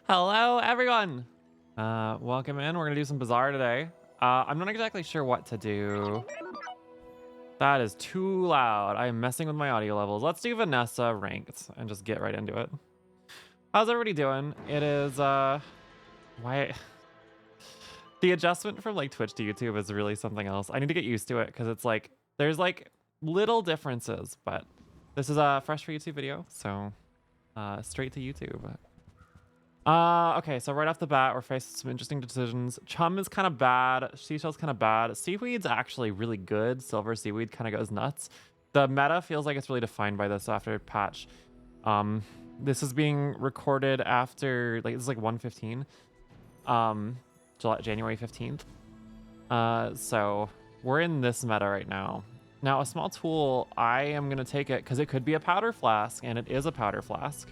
Hello, everyone. Welcome in. We're gonna do some Bazaar today. I'm not exactly sure what to do. That is too loud. I am messing with my audio levels. Let's do Vanessa ranked and just get right into it. How's everybody doing? It is why the adjustment from like Twitch to YouTube is really something else. I need to get used to it because it's like there's like little differences, but this is a fresh for YouTube video, so straight to YouTube. Okay, so right off the bat, we're faced with some interesting decisions. Chum is kind of bad. Seashell's kind of bad. Seaweed's actually really good. Silver Seaweed kind of goes nuts. The meta feels like it's really defined by this after patch. This is being recorded after, like, this is like 1:15. January 15th. So we're in this meta right now. Now, a small tool, I am going to take it because it could be a powder flask, and it is a powder flask.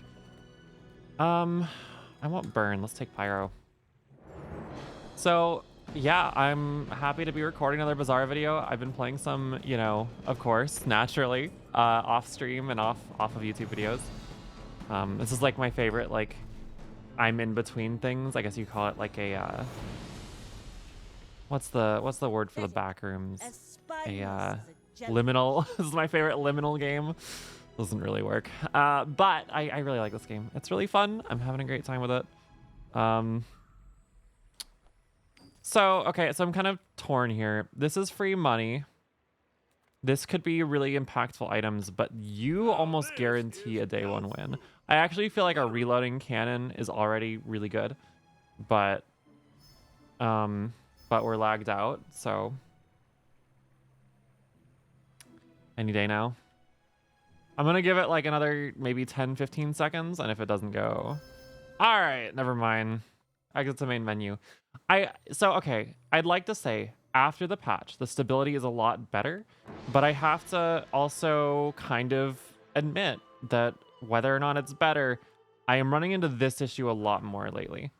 I want burn. Let's take pyro. So yeah, I'm happy to be recording another Bazaar video. I've been playing some, you know, of course, naturally, off stream and off of YouTube videos. This is like my favorite, like, I'm in between things. I guess you call it like a what's the word for the back rooms? A liminal. This is my favorite liminal game. Doesn't really work, but I really like this game. It's really fun. I'm having a great time with it. So I'm kind of torn here. This is free money. This could be really impactful items, but you almost guarantee a day one win. I actually feel like our reloading cannon is already really good, but we're lagged out, so any day now. I'm gonna give it like another maybe 10-15 seconds, and if it doesn't go, all right, never mind. Exit to main menu. Okay, I'd like to say after the patch, the stability is a lot better, but I have to also kind of admit that whether or not it's better, I am running into this issue a lot more lately.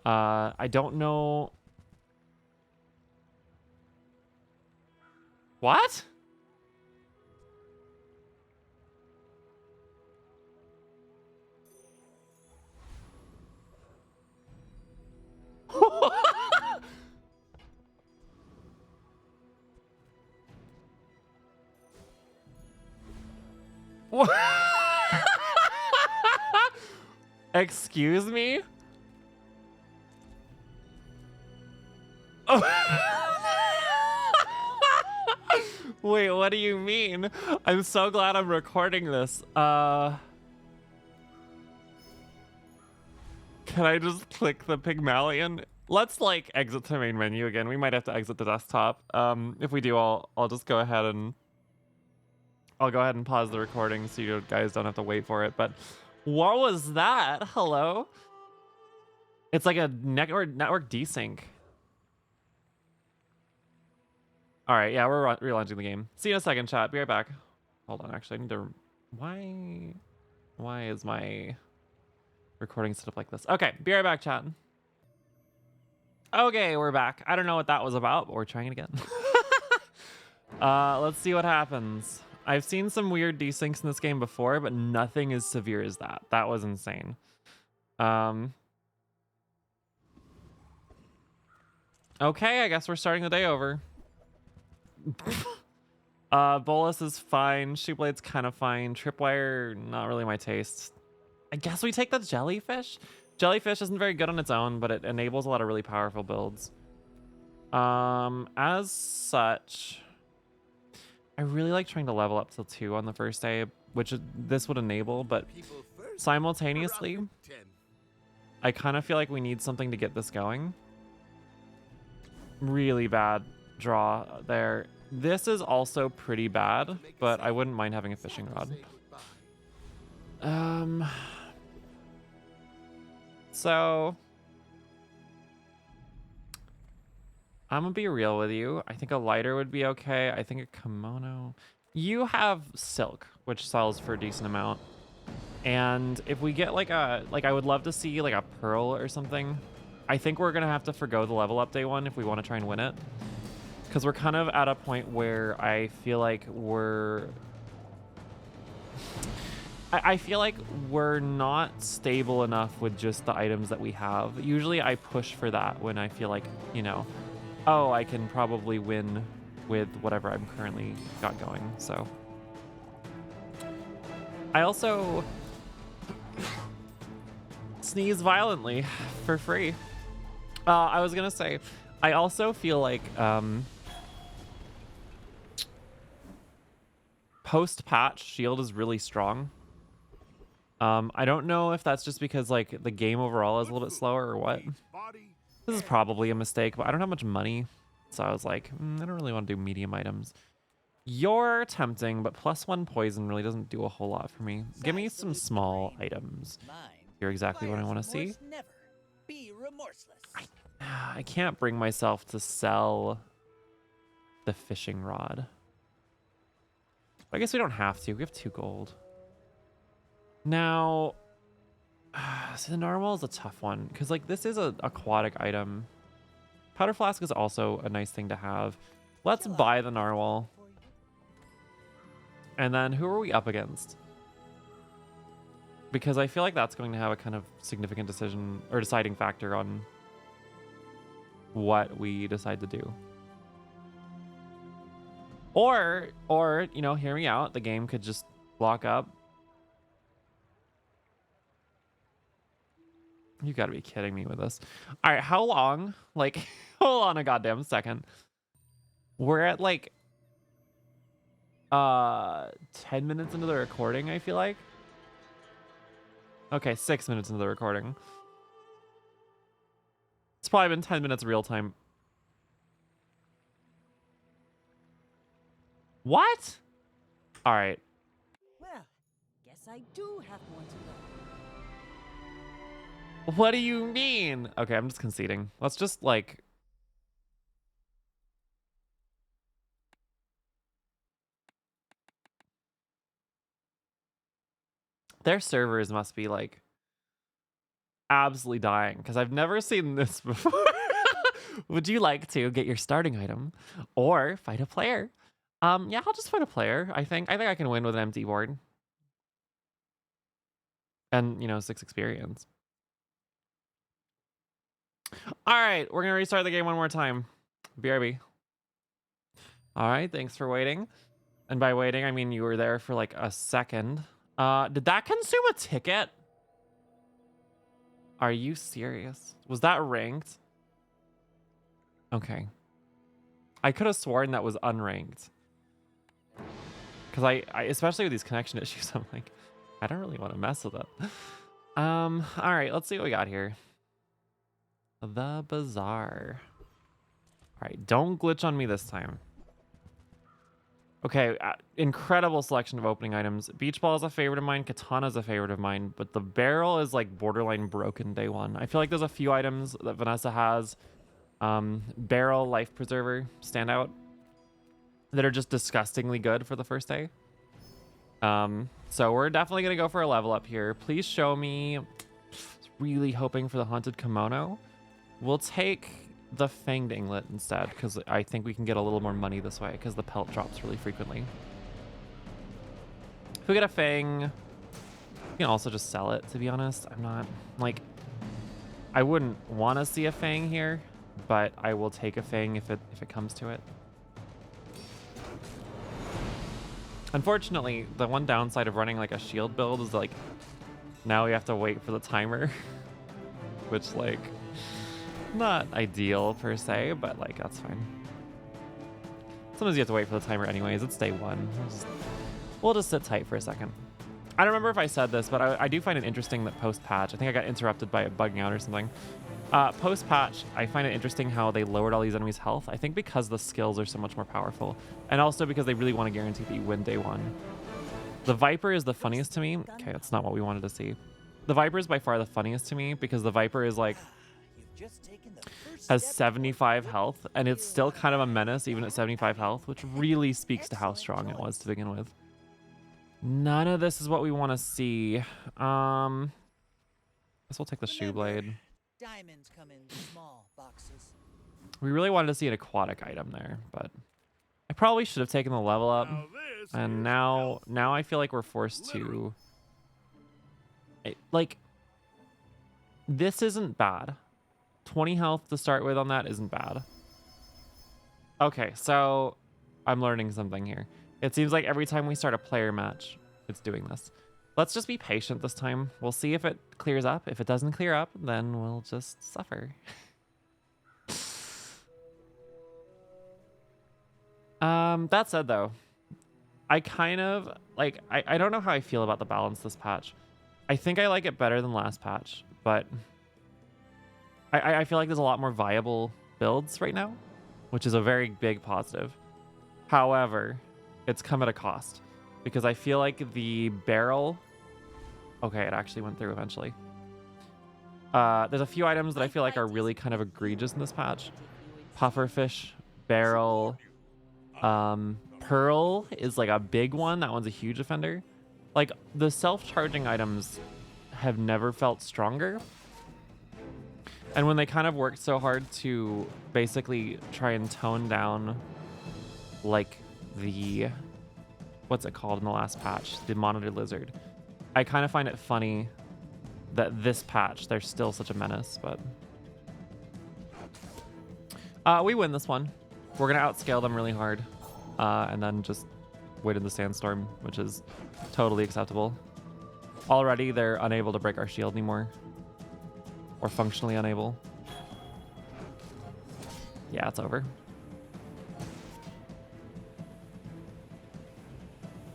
I don't know. What? Excuse me? Wait, what do you mean? I'm so glad I'm recording this. Can I just click the Pygmalion? Let's like exit to main menu again. We might have to exit the desktop. If we do, I'll just go ahead and pause the recording so you guys don't have to wait for it. But what was that? Hello? It's like a network desync. All right, yeah, we're relaunching the game. See you in a second, chat. Be right back. Hold on, actually, I need to. Why is my recording set up like this? Okay, be right back, chat. Okay, we're back. I don't know what that was about, but we're trying it again. Let's see what happens. I've seen some weird desyncs in this game before, but nothing as severe as that. That was insane. Okay, I guess we're starting the day over. Bolus is fine. Shoeblade's kind of fine. Tripwire, not really my taste. I guess we take the jellyfish. Jellyfish isn't very good on its own, but it enables a lot of really powerful builds. As such, I really like trying to level up till 2 on the first day, which this would enable, but simultaneously, I kind of feel like we need something to get this going. Really bad draw there. This is also pretty bad, but I wouldn't mind having a fishing rod. So I'm gonna be real with you. I think a lighter would be okay. I think a kimono. You have silk, which sells for a decent amount. And if we get like I would love to see like a pearl or something. I think we're gonna have to forgo the level up day one if we want to try and win it. Because we're kind of at a point where I feel like I feel like we're not stable enough with just the items that we have. Usually I push for that when I feel like, you know, oh, I can probably win with whatever I'm currently got going. So I also sneeze violently for free. I was gonna say, I also feel like post-patch shield is really strong. I don't know if that's just because like the game overall is a little bit slower or what. This is probably a mistake, but I don't have much money. So I was like, I don't really want to do medium items. You're tempting, but +1 poison really doesn't do a whole lot for me. Give me some small items. You're exactly what I want to see. I can't bring myself to sell the fishing rod. I guess we don't have to. We have 2 gold. Now, so the narwhal is a tough one because like this is an aquatic item. Powder flask is also a nice thing to have. Let's buy the narwhal. And then who are we up against? Because I feel like that's going to have a kind of significant decision or deciding factor on what we decide to do. Or, you know, hear me out. The game could just block up. You gotta be kidding me with this. All right, how long? Like, hold on a goddamn second. We're at like 10 minutes into the recording, I feel like. Okay, 6 minutes into the recording. It's probably been 10 minutes real time. What? All right. Well, guess I do have more to learn. What do you mean? Okay, I'm just conceding. Let's just like... Their servers must be like absolutely dying because I've never seen this before. Would you like to get your starting item or fight a player? Yeah, I'll just fight a player. I think I can win with an empty board. And, you know, 6 experience. All right, we're going to restart the game one more time. BRB. All right, thanks for waiting. And by waiting, I mean you were there for like a second. Did that consume a ticket? Are you serious? Was that ranked? Okay. I could have sworn that was unranked. Because I especially with these connection issues, I'm like, I don't really want to mess with it. All right, let's see what we got here. The Bazaar. All right, don't glitch on me this time. Okay, incredible selection of opening items. Beach ball is a favorite of mine. Katana is a favorite of mine, but the barrel is like borderline broken day one. I feel like there's a few items that Vanessa has. Barrel, life preserver, stand out, that are just disgustingly good for the first day. So we're definitely gonna go for a level up here. Please show me. Really hoping for the haunted kimono. We'll take the fanged inglet instead because I think we can get a little more money this way because the pelt drops really frequently. If we get a fang, we can also just sell it, to be honest. I'm not like, I wouldn't want to see a fang here, but I will take a fang if it comes to it. Unfortunately, the one downside of running like a shield build is like now we have to wait for the timer, which like not ideal per se, but like that's fine. Sometimes you have to wait for the timer anyways. It's day one. We'll just sit tight for a second. I don't remember if I said this, but I do find it interesting that post-patch, I think I got interrupted by it bugging out or something. Post-patch, I find it interesting how they lowered all these enemies' health. I think because the skills are so much more powerful. And also because they really want to guarantee that you win day one. The Viper is the funniest to me. Okay, that's not what we wanted to see. The Viper is by far the funniest to me because the Viper is like, has 75 health, and it's still kind of a menace even at 75 health, which really speaks to how strong it was to begin with. None of this is what we want to see. Guess we'll take the shoe blade. Diamonds come in small boxes. We really wanted to see an aquatic item there, but I probably should have taken the level up. And now I feel like we're forced to Like, this isn't bad. 20 health to start with on that isn't bad. Okay, so I'm learning something here. It seems like every time we start a player match, it's doing this. Let's just be patient this time. We'll see if it clears up. If it doesn't clear up, then we'll just suffer. That said though, I kind of like, I don't know how I feel about the balance this patch. I think I like it better than last patch, but I feel like there's a lot more viable builds right now, which is a very big positive. However, it's come at a cost because I feel like the barrel, okay, it actually went through eventually. There's a few items that I feel like are really kind of egregious in this patch. Pufferfish, barrel, pearl is like a big one. That one's a huge offender. Like the self-charging items have never felt stronger. And when they kind of worked so hard to basically try and tone down like the, what's it called in the last patch? The monitor lizard. I kind of find it funny that this patch, they're still such a menace, but we win this one. We're gonna outscale them really hard, and then just wait in the sandstorm, which is totally acceptable. Already, they're unable to break our shield anymore, or functionally unable. Yeah, it's over.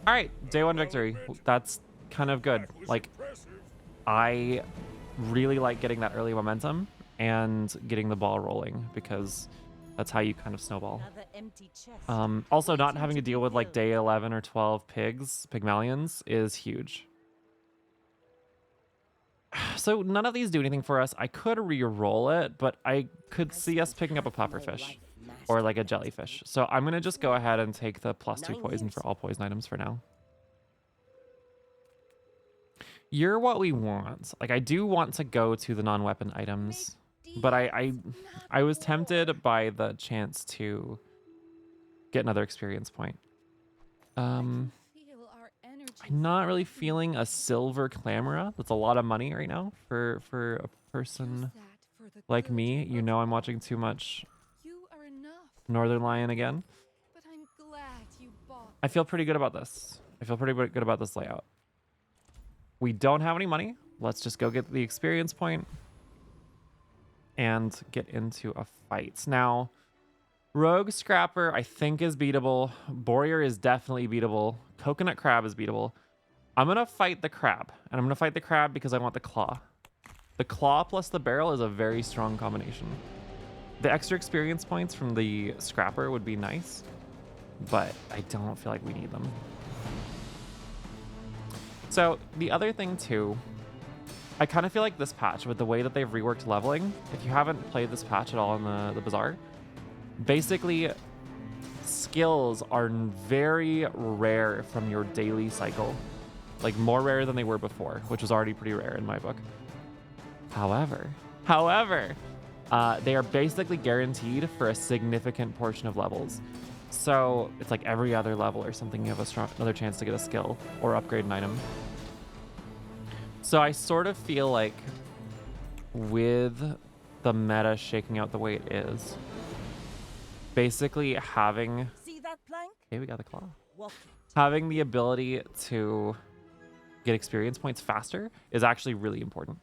All right, day one victory. That's kind of good. Like, I really like getting that early momentum and getting the ball rolling because that's how you kind of snowball. Also, not having to deal with like day 11 or 12 Pygmalions is huge. So none of these do anything for us. I could re-roll it, but I could see us picking up a pufferfish or like a jellyfish. So I'm going to just go ahead and take the +2 poison for all poison items for now. You're what we want. Like, I do want to go to the non-weapon items, but I was tempted by the chance to get another experience point. I'm not really feeling a silver clamora. That's a lot of money right now for a person like me. You know, I'm watching too much Northern Lion again. I feel pretty good about this. I feel pretty good about this layout. We don't have any money. Let's just go get the experience point and get into a fight. Now, Rogue Scrapper, I think, is beatable. Borear is definitely beatable. Coconut Crab is beatable. I'm going to fight the crab. And I'm going to fight the crab because I want the claw. The claw plus the barrel is a very strong combination. The extra experience points from the Scrapper would be nice, but I don't feel like we need them. So the other thing too, I kind of feel like this patch, with the way that they've reworked leveling, if you haven't played this patch at all in the Bazaar, basically skills are very rare from your daily cycle. Like more rare than they were before, which was already pretty rare in my book. However, they are basically guaranteed for a significant portion of levels. So it's like every other level or something, you have another chance to get a skill or upgrade an item. So I sort of feel like with the meta shaking out the way it is, basically having... See that plank? Okay, we got the claw. Walk Having the ability to get experience points faster is actually really important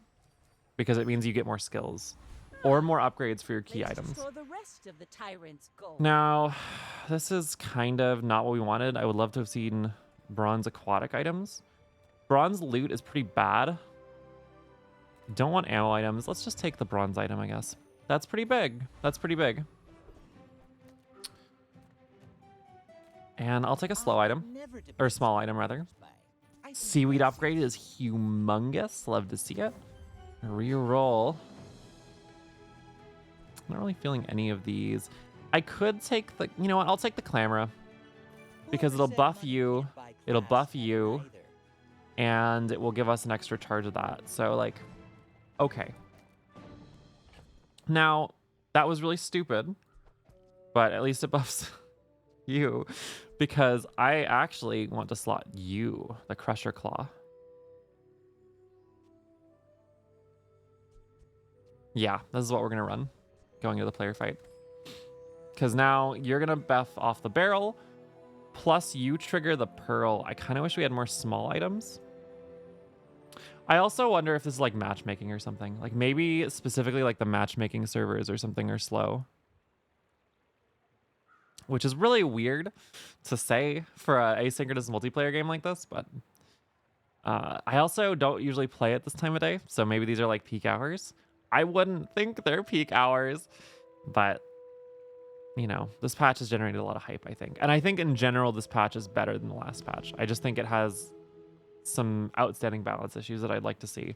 because it means you get more skills or more upgrades for your key items. The rest of the tyrant's gold. Now, this is kind of not what we wanted. I would love to have seen bronze aquatic items. Bronze loot is pretty bad. Don't want ammo items. Let's just take the bronze item, I guess. That's pretty big. That's pretty big. And I'll take a slow item, or small item rather. Seaweed upgrade is humongous. Love to see it. Reroll. Not really feeling any of these. I could take the, you know what? I'll take the Clamora because it'll buff you. It'll buff you, and it will give us an extra charge of that. So like, okay. Now that was really stupid, but at least it buffs you because I actually want to slot you, the Crusher Claw. Yeah, this is what we're going to run going into the player fight. Because now you're going to buff off the barrel, plus you trigger the pearl. I kind of wish we had more small items. I also wonder if this is like matchmaking or something. Like maybe specifically like the matchmaking servers or something are slow. Which is really weird to say for an asynchronous multiplayer game like this, but I also don't usually play at this time of day, so maybe these are like peak hours. I wouldn't think they're peak hours, but you know, this patch has generated a lot of hype, I think. And I think in general, this patch is better than the last patch. I just think it has some outstanding balance issues that I'd like to see.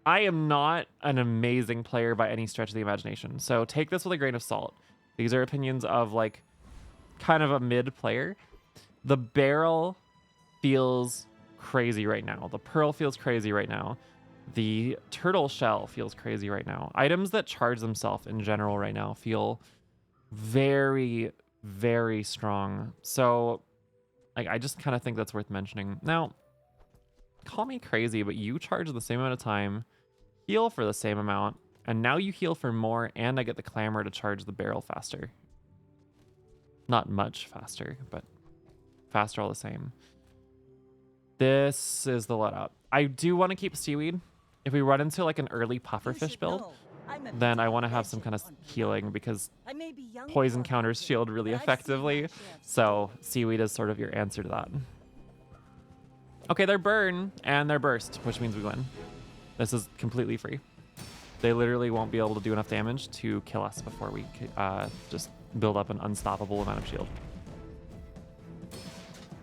I am not an amazing player by any stretch of the imagination, so take this with a grain of salt. These are opinions of like kind of a mid player. The barrel feels crazy right now. The pearl feels crazy right now. The turtle shell feels crazy right now. Items that charge themselves in general right now feel very, very strong. So like I just kind of think that's worth mentioning. Now, call me crazy, but you charge the same amount of time, heal for the same amount, and now you heal for more, and I get the clamor to charge the barrel faster. Not much faster, but faster all the same. This is the let up. I do want to keep seaweed. If we run into like an early pufferfish build, then I want to have some kind of healing because poison counters shield really effectively. So seaweed is sort of your answer to that. Okay, they're burn and they're burst, which means we win. This is completely free. They literally won't be able to do enough damage to kill us before we just build up an unstoppable amount of shield.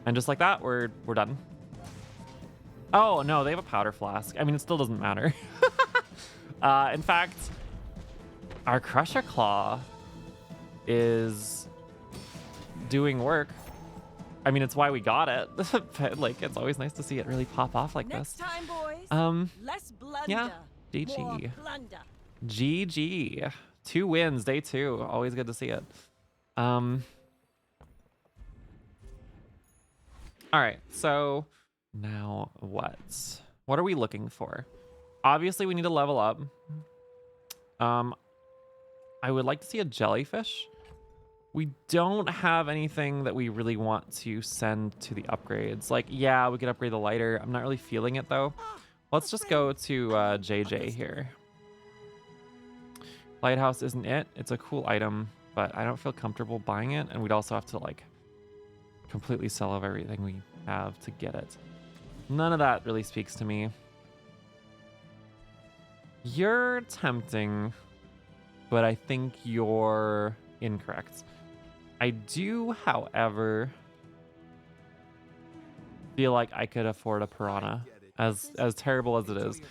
And just like that, we're done. Oh, no, they have a powder flask. I mean, it still doesn't matter. In fact, our Crusher Claw is doing work. I mean, it's why we got it. But, like, it's always nice to see it really pop off like Next this. time, boys. Less blunder. Yeah, More GG. plunder. GG. 2 wins, day 2. Always good to see it. All right, so now what? What are we looking for? Obviously, we need to level up. I would like to see a jellyfish. We don't have anything that we really want to send to the upgrades. Like, yeah, we could upgrade the lighter. I'm not really feeling it, though. Let's just go to JJ here. Lighthouse isn't it. It's a cool item, but I don't feel comfortable buying it. And we'd also have to, like, completely sell off everything we have to get it. None of that really speaks to me. You're tempting, but I think you're incorrect. I do, however, feel like I could afford a piranha, as terrible as it is.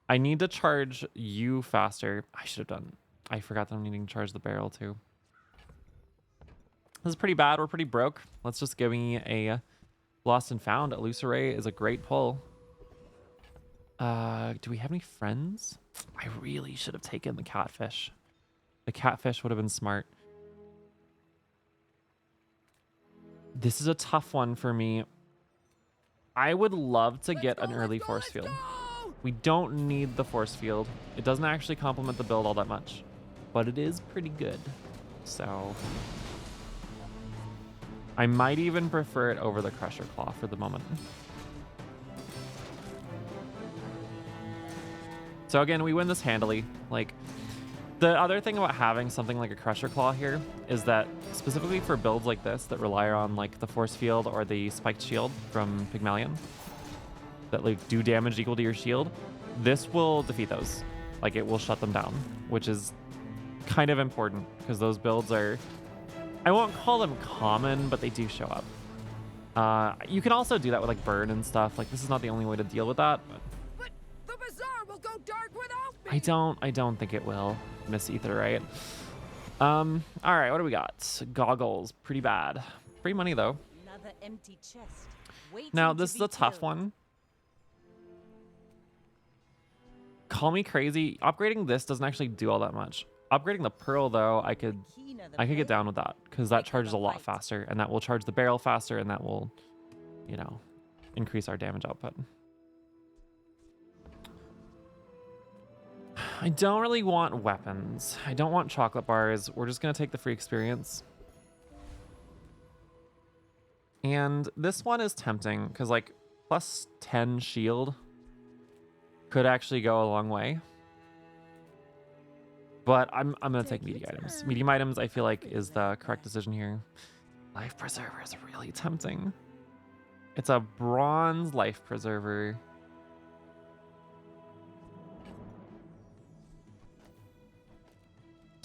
I need to charge you faster. I should have done. I forgot that I'm needing to charge the barrel too. This is pretty bad. We're pretty broke. Let's just give me a lost and found. Illusoray is a great pull. Do we have any friends? I really should have taken the catfish. The catfish would have been smart. This is a tough one for me. I would love to get an early force field. We don't need the force field. It doesn't actually complement the build all that much, but it is pretty good. So I might even prefer it over the Crusher Claw for the moment. So again, we win this handily. Like, the other thing about having something like a Crusher Claw here is that specifically for builds like this that rely on like the force field or the spiked shield from Pygmalion that like do damage equal to your shield, this will defeat those. Like, it will shut them down, which is kind of important because those builds are, I won't call them common, but they do show up. You can also do that with like burn and stuff. Like, this is not the only way to deal with that, but The Bazaar will go dark without me. I don't think it will, Miss Ether, right? All right, what do we got? Goggles, pretty bad. Free money though. Another empty chest. Now, this is a tough one. Call me crazy. Upgrading this doesn't actually do all that much. Upgrading the pearl though, I could get down with that because that charges a lot faster, and that will charge the barrel faster, and that will, you know, increase our damage output. I don't really want weapons. I don't want chocolate bars. We're just going to take the free experience. And this one is tempting because like plus 10 shield could actually go a long way. But I'm going to take medium items. Medium items I feel like is the correct decision here. Life preserver is really tempting. It's a bronze life preserver.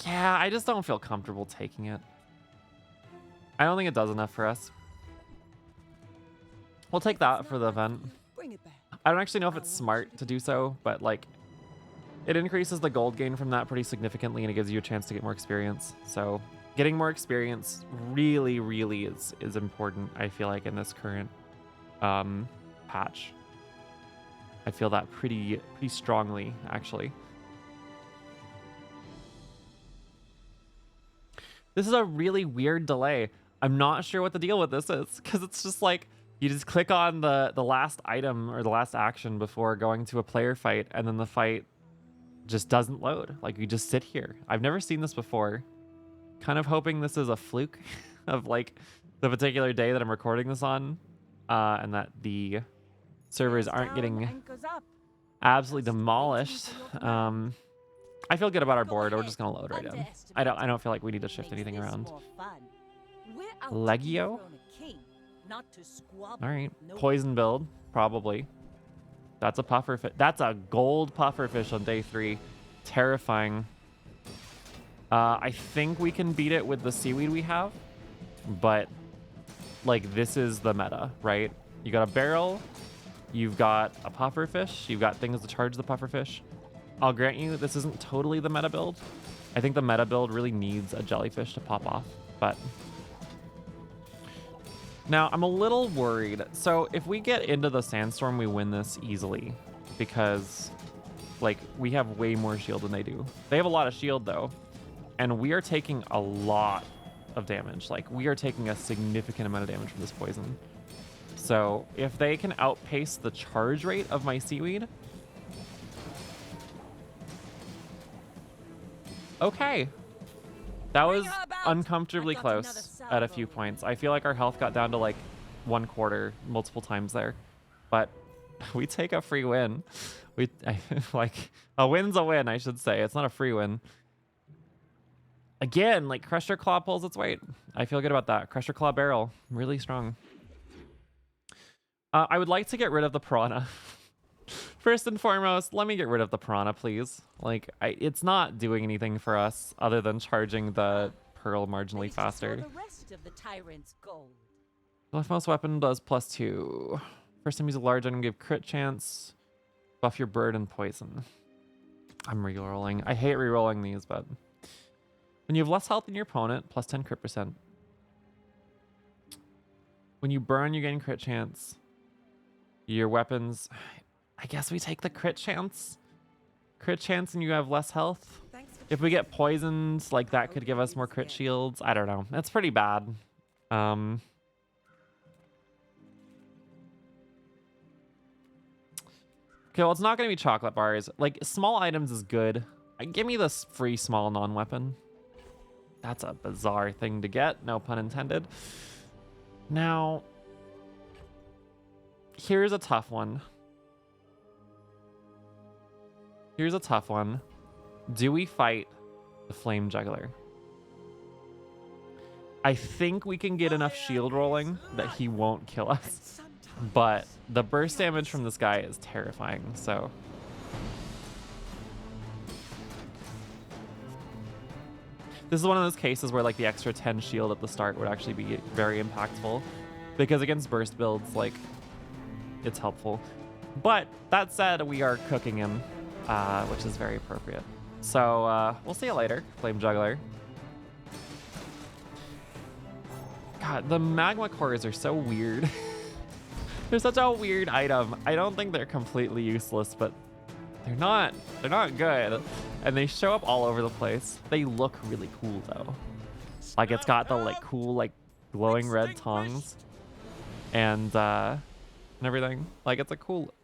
Yeah, I just don't feel comfortable taking it. I don't think it does enough for us. We'll take that for the event. Bring it back. I don't actually know if it's smart to do so, but like it increases the gold gain from that pretty significantly and it gives you a chance to get more experience. So getting more experience really is important, I feel like, in this current patch. I feel that pretty strongly, actually. This is a really weird delay. I'm not sure what the deal with this is because it's just like you just click on the last item or the last action before going to a player fight and then the fight just doesn't load. Like you just sit here. I've never seen this before. Kind of hoping this is a fluke of like the particular day that I'm recording this on and that the servers aren't getting absolutely demolished. I feel good about our board. We're just gonna load right in. I don't feel like we need to shift anything around. Legio? All right, poison build probably. That's a puffer fish. That's a gold puffer fish on day 3. Terrifying. I think we can beat it with the seaweed we have, but like this is the meta, right? You got a barrel, you've got a puffer fish, you've got things to charge the puffer fish. I'll grant you this isn't totally the meta build. I think the meta build really needs a jellyfish to pop off, but now I'm a little worried. So if we get into the sandstorm, we win this easily because like we have way more shield than they do. They have a lot of shield though, and we are taking a lot of damage. Like we are taking a significant amount of damage from this poison. So if they can outpace the charge rate of my seaweed, okay. That was uncomfortably close at a few points. I feel like our health got down to like 1/4 multiple times there, but we take a free win. Like a win's a win, I should say. It's not a free win. Again, like Crusher Claw pulls its weight. I feel good about that. Crusher Claw barrel, really strong. I would like to get rid of the piranha. First and foremost, let me get rid of the piranha, please. Like, it's not doing anything for us other than charging the pearl marginally faster. The rest of the tyrant's gold. Leftmost weapon does +2. First time use a large item, give crit chance. Buff your bird and poison. I'm re-rolling. I hate re-rolling these, but when you have less health than your opponent, +10 crit percent. When you burn, you gain crit chance. Your weapons, I guess we take the crit chance. Crit chance and you have less health. If we get poisoned, like that could give us more crit shields. I don't know. That's pretty bad. Okay, well, it's not going to be chocolate bars. Like, small items is good. Give me this free small non-weapon. That's a bizarre thing to get. No pun intended. Now, here's a tough one. Here's a tough one. Do we fight the flame juggler? I think we can get enough shield rolling that he won't kill us. But the burst damage from this guy is terrifying, so. This is one of those cases where like the extra 10 shield at the start would actually be very impactful. Because against burst builds, like, it's helpful. But that said, we are cooking him, which is very appropriate. So we'll see you later, Flame Juggler. God, the magma cores are so weird. They're such a weird item. I don't think they're completely useless, but they're not good. And they show up all over the place. They look really cool though. Like it's got the like cool like glowing red tongues and everything. Like it's a cool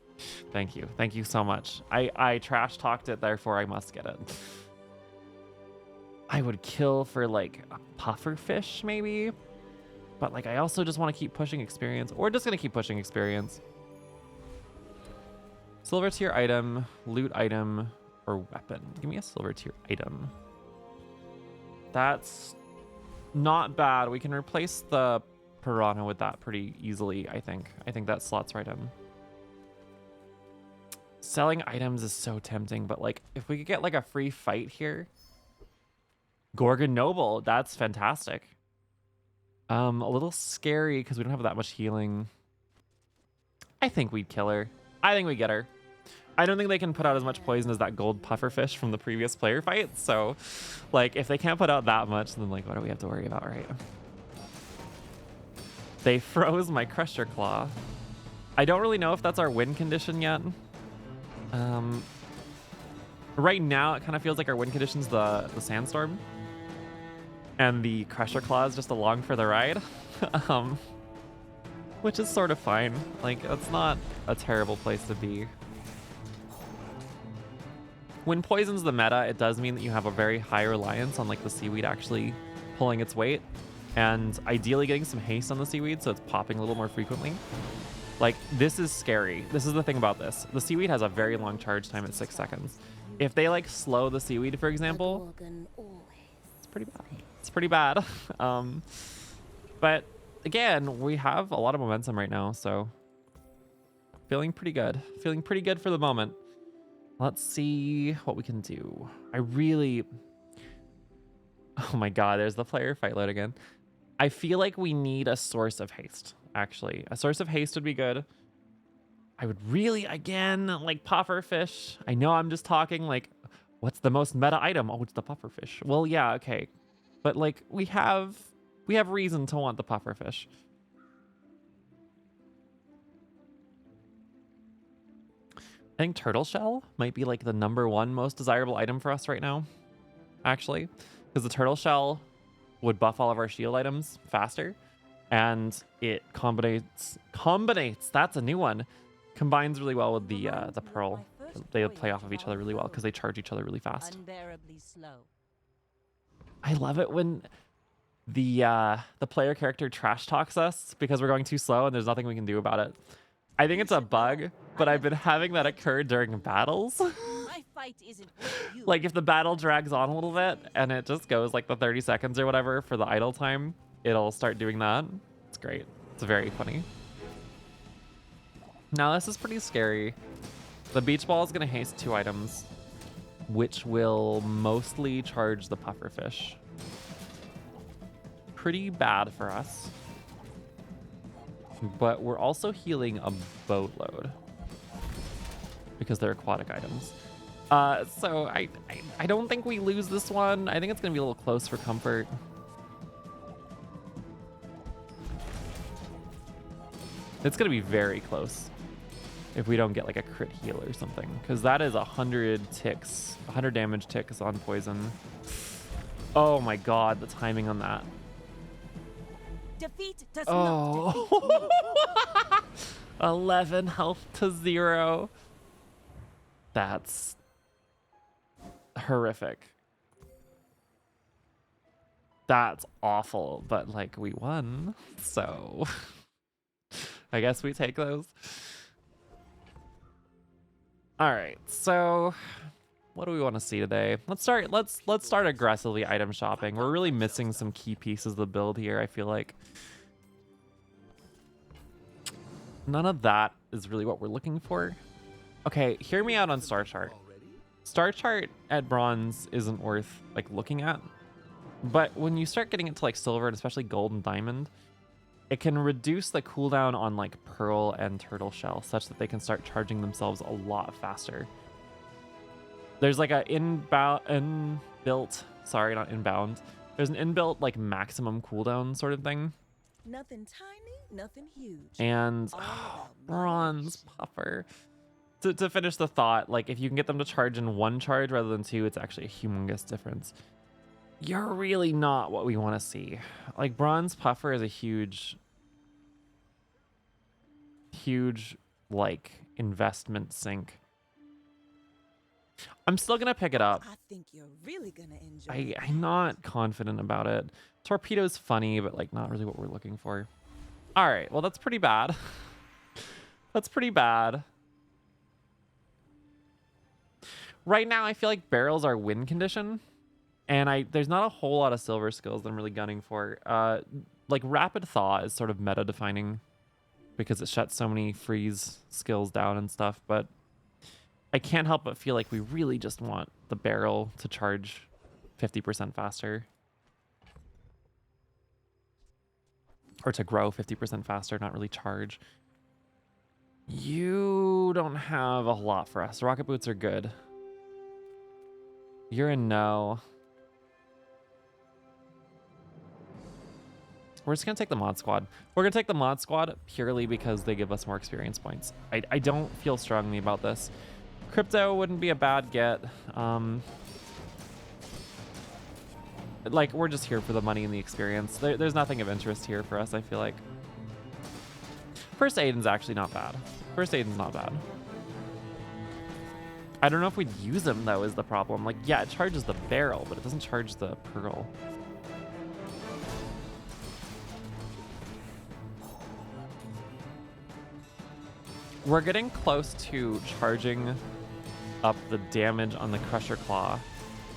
Thank you. Thank you so much. I trash talked it, therefore I must get it. I would kill for like a puffer fish maybe, but like I also just want to keep pushing experience, or just gonna keep pushing experience. Silver tier item, loot item, or weapon. Give me a silver tier item. That's not bad. We can replace the piranha with that pretty easily, I think. I think that slots right in. Selling items is so tempting, but like if we could get like a free fight here. Gorgon Noble, that's fantastic. A little scary because we don't have that much healing. I think we'd kill her. I think we get her. I don't think they can put out as much poison as that gold pufferfish from the previous player fight. So, like, if they can't put out that much, then like, what do we have to worry about, right? They froze my Crusher Claw. I don't really know if that's our win condition yet. Right now, it kind of feels like our win condition's the Sandstorm. And the Crusher Claw is just along for the ride. Which is sort of fine. Like, that's not a terrible place to be. When poison's the meta, it does mean that you have a very high reliance on like the seaweed actually pulling its weight, and ideally getting some haste on the seaweed so it's popping a little more frequently. Like, this is scary. This is the thing about this. The seaweed has a very long charge time at 6 seconds. If they like slow the seaweed, for example, it's pretty bad. It's pretty bad. But again, we have a lot of momentum right now, so feeling pretty good. Feeling pretty good for the moment. Let's see what we can do. Oh my god, there's the player fight load again. I feel like we need a source of haste, actually. A source of haste would be good. I would really, again, like pufferfish. I know I'm just talking like, what's the most meta item? Oh, it's the pufferfish. Well, yeah, okay. But like, we have reason to want the pufferfish. I think turtle shell might be like the #1 most desirable item for us right now, actually, because the turtle shell would buff all of our shield items faster, and it combinates. That's a new one. Combines really well with the pearl. They play off of each other really well because they charge each other really fast. Unbearably slow. I love it when the player character trash talks us because we're going too slow and there's nothing we can do about it. I think it's a bug, but I've been having that occur during battles. My fight isn't with you. Like if the battle drags on a little bit and it just goes like the 30 seconds or whatever for the idle time, it'll start doing that. It's great. It's very funny. Now this is pretty scary. The beach ball is going to haste 2 items, which will mostly charge the pufferfish. Pretty bad for us. But we're also healing a boatload because they're aquatic items. So I don't think we lose this one. I think it's going to be a little close for comfort. It's going to be very close if we don't get like a crit heal or something, because that is 100 ticks, 100 damage ticks on poison. Oh my god, the timing on that. Defeat does not defeat me. Oh, 11 health to 0. That's horrific. That's awful, but like we won, so I guess we take those. All right, so what do we want to see today? Let's start aggressively item shopping. We're really missing some key pieces of the build here, I feel like. None of that is really what we're looking for. Okay, hear me out on Star Chart. Star Chart at bronze isn't worth like looking at, but when you start getting into like silver and especially gold and diamond, it can reduce the cooldown on like pearl and turtle shell such that they can start charging themselves a lot faster. There's like a inbuilt, sorry, not inbound. There's an inbuilt like maximum cooldown sort of thing. Nothing tiny, nothing huge. And All about bronze puffer. To finish the thought, like if you can get them to charge in 1 charge rather than 2, it's actually a humongous difference. You're really not what we want to see. Like bronze puffer is a huge like investment sink. I'm still gonna pick it up. I think you're really gonna enjoy I'm that. not confident about it. Torpedo's funny, but like not really what we're looking for. All right, well that's pretty bad. That's pretty bad. Right now, I feel like barrels are win condition, and there's not a whole lot of silver skills that I'm really gunning for. Like rapid thaw is sort of meta defining because it shuts so many freeze skills down and stuff, but I can't help but feel like we really just want the barrel to charge 50% faster. Or to grow 50% faster, not really charge. You don't have a lot for us. Rocket boots are good. You're a no. We're just going to take the mod squad. We're going to take the mod squad purely because they give us more experience points. I don't feel strongly about this. Crypto wouldn't be a bad get. Like, we're just here for the money and the experience. There's nothing of interest here for us, I feel like. First Aiden's actually not bad. First Aiden's not bad. I don't know if we'd use him, though, is the problem. Like, yeah, it charges the barrel, but it doesn't charge the pearl. We're getting close to charging up the damage on the Crusher Claw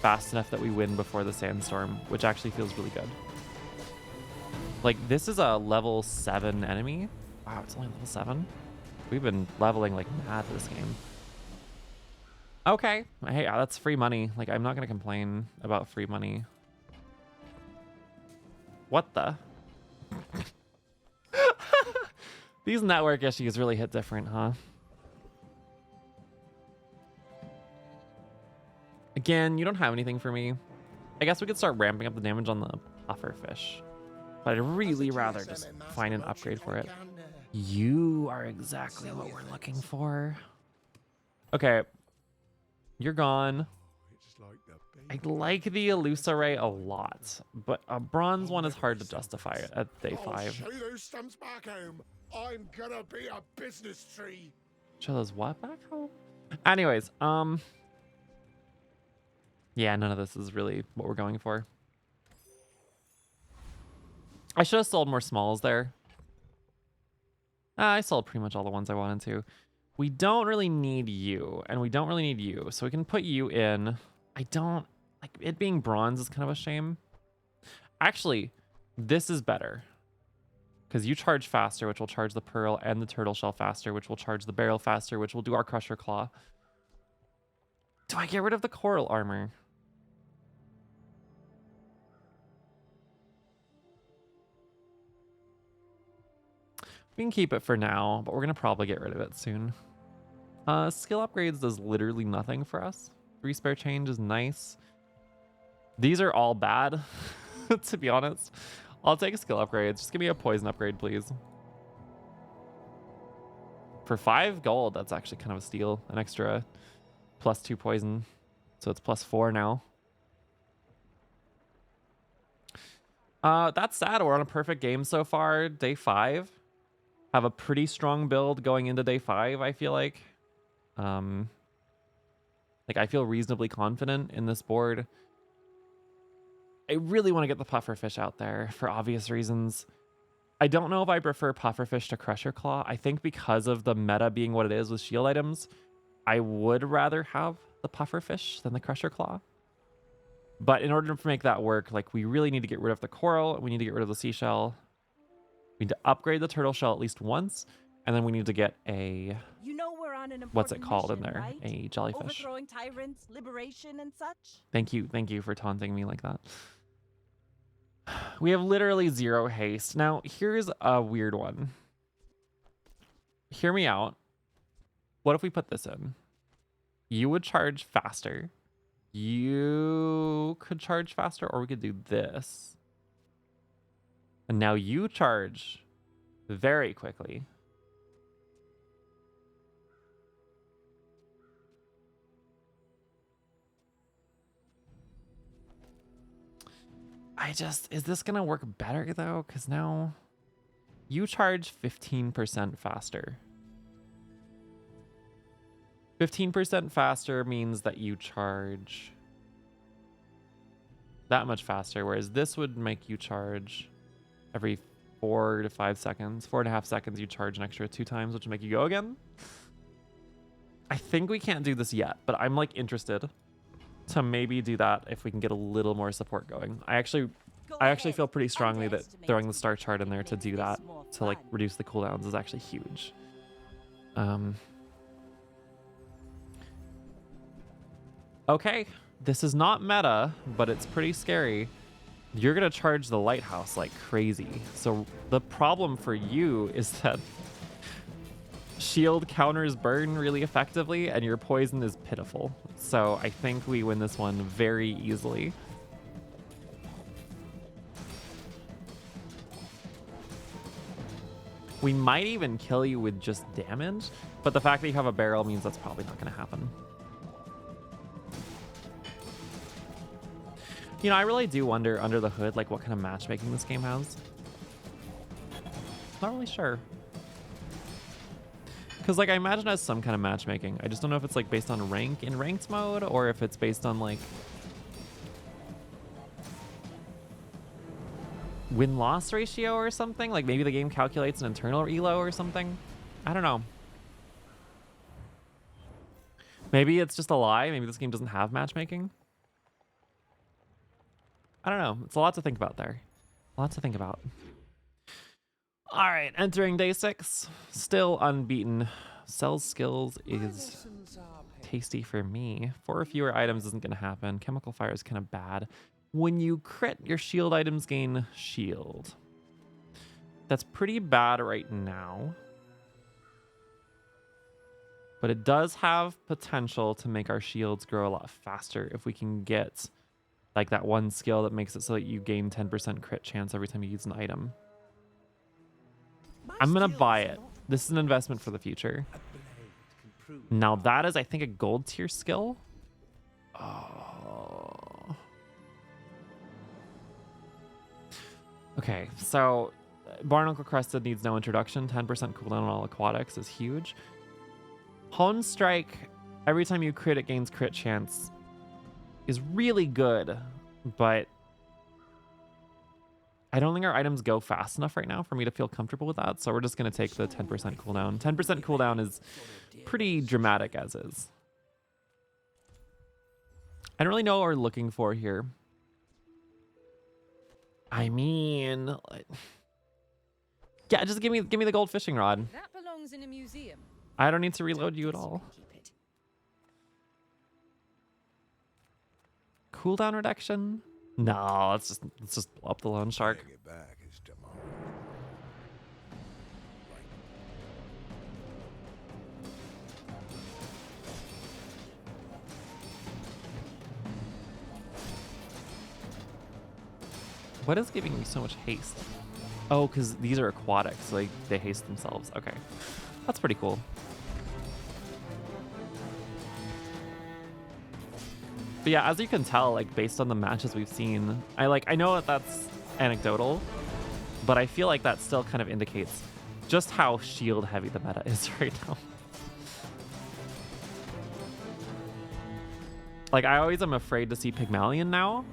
fast enough that we win before the Sandstorm, which actually feels really good. Like, this is a level 7 enemy. Wow, it's only level 7? We've been leveling like mad this game. Okay. Hey, that's free money. Like, I'm not going to complain about free money. What the? These network issues really hit different, huh? Again, you don't have anything for me. I guess we could start ramping up the damage on the pufferfish. But I'd really rather just find an upgrade for it. You are exactly what we're looking for. Okay. You're gone. I like the Elusoray a lot, but a bronze one is hard to justify it at day 5. Show those stumps back home. I'm gonna be a business tree. Show those what back home? Anyways, yeah, none of this is really what we're going for. I should have sold more smalls there. I sold pretty much all the ones I wanted to. We don't really need you, and we don't really need you, so we can put you in. I don't like it being bronze is kind of a shame. Actually, this is better because you charge faster, which will charge the pearl and the turtle shell faster, which will charge the barrel faster, which will do our crusher claw. Do I get rid of the coral armor? We can keep it for now, but we're gonna probably get rid of it soon. Skill upgrades does literally nothing for us. 3 spare change is nice. These are all bad, to be honest. I'll take skill upgrades. Just give me a poison upgrade, please. For 5 gold, that's actually kind of a steal. An extra +2 poison. So it's +4 now. That's sad. We're on a perfect game so far. Day 5. Have a pretty strong build going into day 5, I feel like. Like, I feel reasonably confident in this board. I really want to get the pufferfish out there for obvious reasons. I don't know if I prefer pufferfish to crusher claw. I think because of the meta being what it is with shield items, I would rather have the pufferfish than the crusher claw. But in order to make that work, like, we really need to get rid of the coral. We need to get rid of the seashell. We need to upgrade the turtle shell at least once, and then we need to get a You know we're on an important what's it called in mission, there? right? A jellyfish. Overthrowing tyrants, liberation, and such. Thank you for taunting me like that. We have literally 0 haste. Now, here's a weird one. Hear me out. What if we put this in? You would charge faster. You could charge faster, or we could do this. And now you charge very quickly. Is this gonna work better though? Because now you charge 15% faster. 15% faster means that you charge that much faster, whereas this would make you charge every 4 to 5 seconds. 4.5 seconds, you charge an extra 2 times, which would make you go again. I think we can't do this yet, but I'm like interested to maybe do that if we can get a little more support going. I actually feel pretty strongly that throwing the star chart in there to do that, to like reduce the cooldowns, is actually huge. Okay, this is not meta, but it's pretty scary. You're gonna charge the lighthouse like crazy. So the problem for you is that shield counters burn really effectively and your poison is pitiful. So I think we win this one very easily. We might even kill you with just damage, but the fact that you have a barrel means that's probably not going to happen. You know, I really do wonder under the hood, like what kind of matchmaking this game has. Not really sure. Because like I imagine it has some kind of matchmaking. I just don't know if it's like based on rank in ranked mode or if it's based on like win-loss ratio or something. Like maybe the game calculates an internal elo or something. I don't know. Maybe it's just a lie. Maybe this game doesn't have matchmaking. I don't know. It's a lot to think about there. Lots to think about. All right, entering day 6. Still unbeaten. Sells skills is tasty for me. 4 or fewer items isn't going to happen. Chemical fire is kind of bad. When you crit, your shield items gain shield. That's pretty bad right now. But it does have potential to make our shields grow a lot faster if we can get like that one skill that makes it so that you gain 10% crit chance every time you use an item. I'm gonna buy it. This is an investment for the future. Now that is, I think, a gold tier skill. Oh. Okay, so Barnacle Crested needs no introduction. 10% cooldown on all aquatics is huge. Hone Strike, every time you crit, it gains crit chance, is really good, but I don't think our items go fast enough right now for me to feel comfortable with that, so we're just going to take the 10% cooldown. 10% cooldown is pretty dramatic as is. I don't really know what we're looking for here. I mean, yeah, just give me the gold fishing rod. That belongs in a museum. I don't need to reload you at all. Cooldown reduction? No, let's just blow up the lone shark. What is giving me so much haste? Oh, because these are aquatics, so they haste themselves. Okay, that's pretty cool. But yeah, as you can tell, like based on the matches we've seen, I know that that's anecdotal, but I feel like that still kind of indicates just how shield heavy the meta is right now. Like I always am afraid to see Pygmalion now.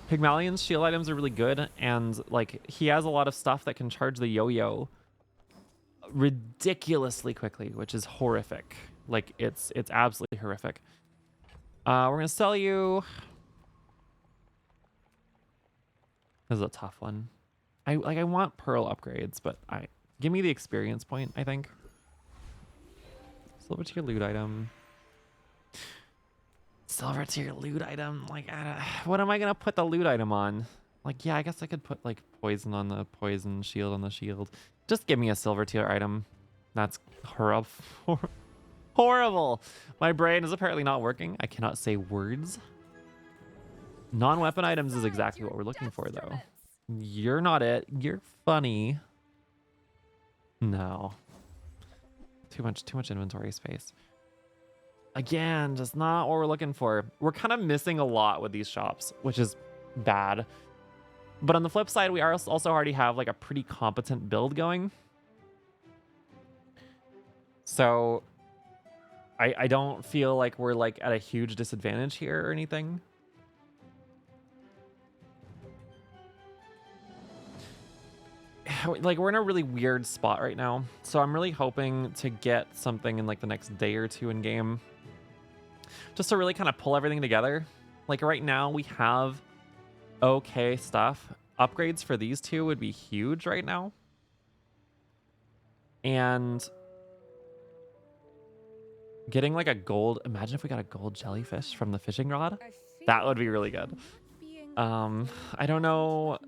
Pygmalion's shield items are really good, and like he has a lot of stuff that can charge the yo-yo ridiculously quickly, which is horrific. Like it's absolutely horrific. We're gonna sell you. This is a tough one. I want pearl upgrades, but give me the experience point, I think. Silver tier loot item. Silver tier loot item. Like, what am I gonna put the loot item on? Like, yeah, I guess I could put like poison on the poison, shield on the shield. Just give me a silver tier item. That's horrible. Horrible. My brain is apparently not working. I cannot say words. Non-weapon items is exactly what we're looking for, though. You're not it. You're funny. No. Too much inventory space. Again, just not what we're looking for. We're kind of missing a lot with these shops, which is bad. But on the flip side, we also already have like a pretty competent build going. So I don't feel like we're like at a huge disadvantage here or anything. Like we're in a really weird spot right now, so I'm really hoping to get something in like the next day or two in game, just to really kind of pull everything together. Like right now we have okay stuff. Upgrades for these two would be huge right now, and getting like a gold, imagine if we got a gold jellyfish from the fishing rod. That would be really good. I don't know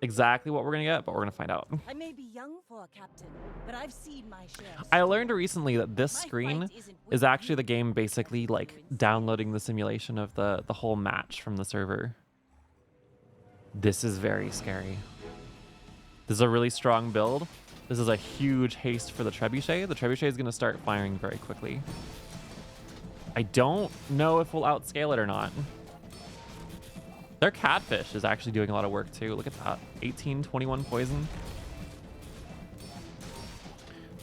exactly what we're gonna get, but we're gonna find out. I may be young for a captain, but I've seen my share. I learned recently that this screen is actually the game basically like downloading the simulation of the whole match from the server. This is very scary. This is a really strong build. This is a huge haste for the trebuchet. The trebuchet is going to start firing very quickly. I don't know if we'll outscale it or not. Their catfish is actually doing a lot of work too. Look at that. 18, 21 poison.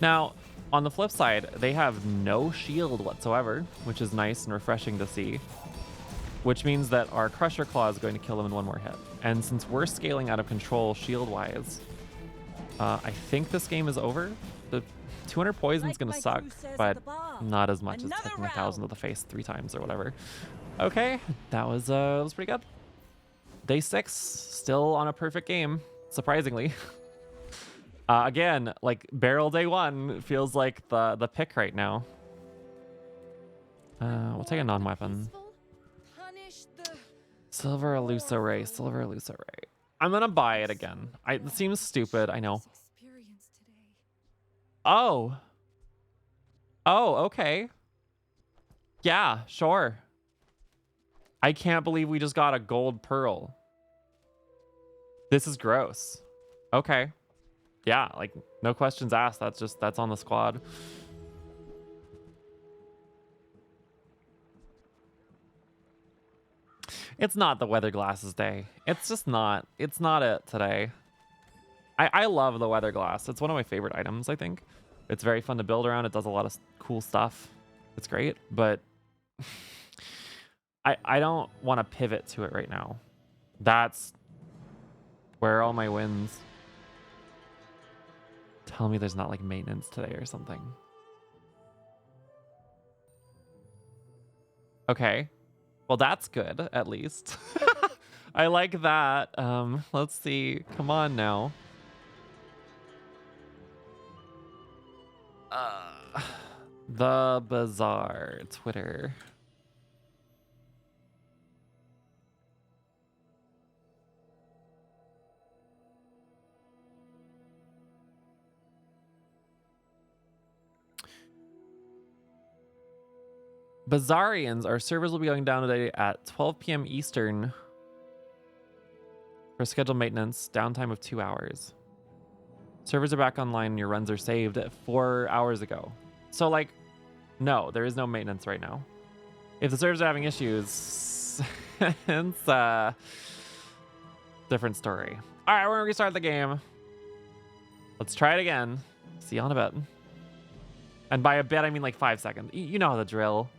Now, on the flip side, they have no shield whatsoever, which is nice and refreshing to see. Which means that our Crusher Claw is going to kill them in one more hit. And since we're scaling out of control shield-wise, I think this game is over. The 200 poison is going to suck, but not as much as taking 1,000 to the face 3 times or whatever. Okay, that was pretty good. Day 6, still on a perfect game, surprisingly. Again, like barrel day 1 feels like the pick right now. We'll take a non-weapon. Silver Elusa Ray, Silver Elusa Ray. I'm gonna buy it again. It seems stupid, I know. Oh. Oh, okay. Yeah, sure. I can't believe we just got a gold pearl. This is gross. Okay. Yeah, like no questions asked. That's on the squad. It's not the weather glasses day. It's just not. It's not it today. I love the weather glass. It's one of my favorite items, I think. It's very fun to build around. It does a lot of cool stuff. It's great, but I don't want to pivot to it right now. That's where are all my wins. Tell me there's not like maintenance today or something. Okay. Well, that's good, at least. I like that. Let's see. Come on now. The Bazaar, Twitter. Bazaarians, our servers will be going down today at 12 p.m. Eastern for scheduled maintenance, downtime of 2 hours. Servers are back online and your runs are saved 4 hours ago. So, like, no, there is no maintenance right now. If the servers are having issues, it's a different story. All right, we're going to restart the game. Let's try it again. See you on a bit. And by a bit, I mean like 5 seconds. You know the drill.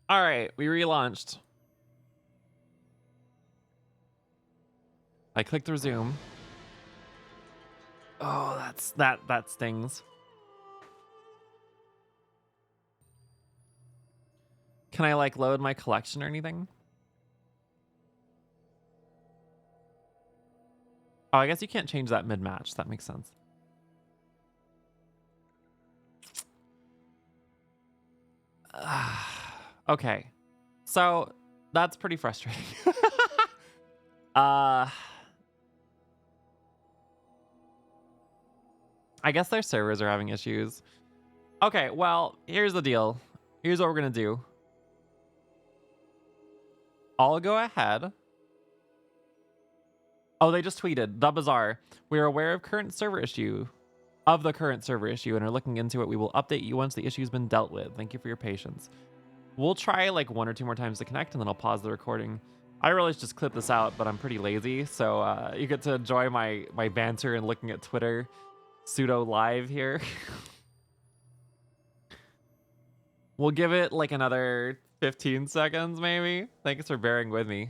All right, we relaunched. I clicked resume. Oh, that stings. Can I like load my collection or anything? Oh, I guess you can't change that mid-match. That makes sense. Okay, so that's pretty frustrating. I guess their servers are having issues. Okay, well, here's the deal. Here's what we're gonna do. I'll go ahead. Oh, they just tweeted, the Bazaar. We are aware of the current server issue and are looking into it. We will update you once the issue's been dealt with. Thank you for your patience. We'll try like 1 or 2 more times to connect and then I'll pause the recording. I really should just clip this out, but I'm pretty lazy. So you get to enjoy my banter and looking at Twitter pseudo live here. We'll give it like another 15 seconds, maybe. Thanks for bearing with me.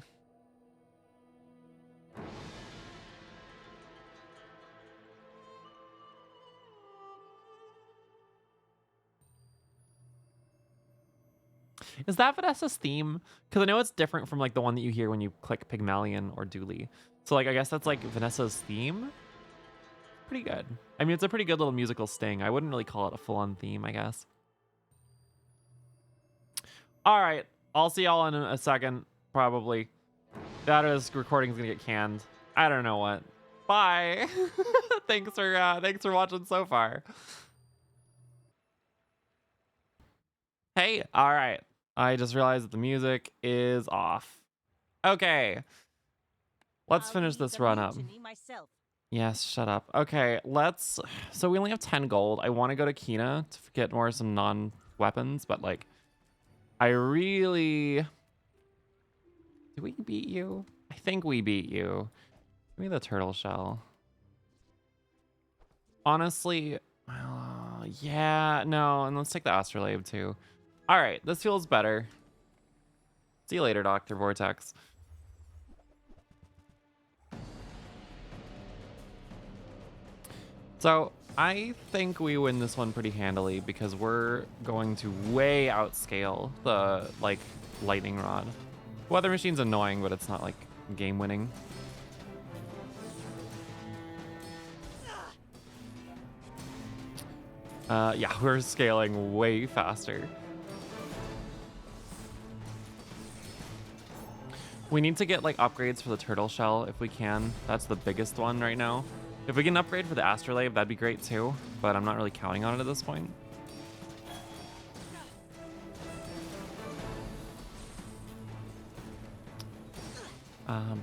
Is that Vanessa's theme? Because I know it's different from like the one that you hear when you click Pygmalion or Dooley. So like I guess that's like Vanessa's theme. Pretty good. I mean, it's a pretty good little musical sting. I wouldn't really call it a full-on theme, I guess. All right, I'll see y'all in a second, probably. That is recording's gonna get canned. I don't know what. Bye. Thanks for watching so far. Hey, all right. I just realized that the music is off. Okay, let's I'll finish lead this the run up. mutiny myself. Yes, shut up. Okay, let's. So we only have 10 gold. I want to go to Kina to get more some non-weapons, but like, I really. Did we beat you? I think we beat you. Give me the turtle shell. Honestly, yeah, no, and let's take the astrolabe too. All right, this feels better. See you later, Dr. Vortex. So I think we win this one pretty handily because we're going to way outscale the like lightning rod. Weather machine's annoying, but it's not like game winning. Yeah, we're scaling way faster. We need to get like upgrades for the turtle shell if we can. That's the biggest one right now. If we can upgrade for the astrolabe, that'd be great too, but I'm not really counting on it at this point.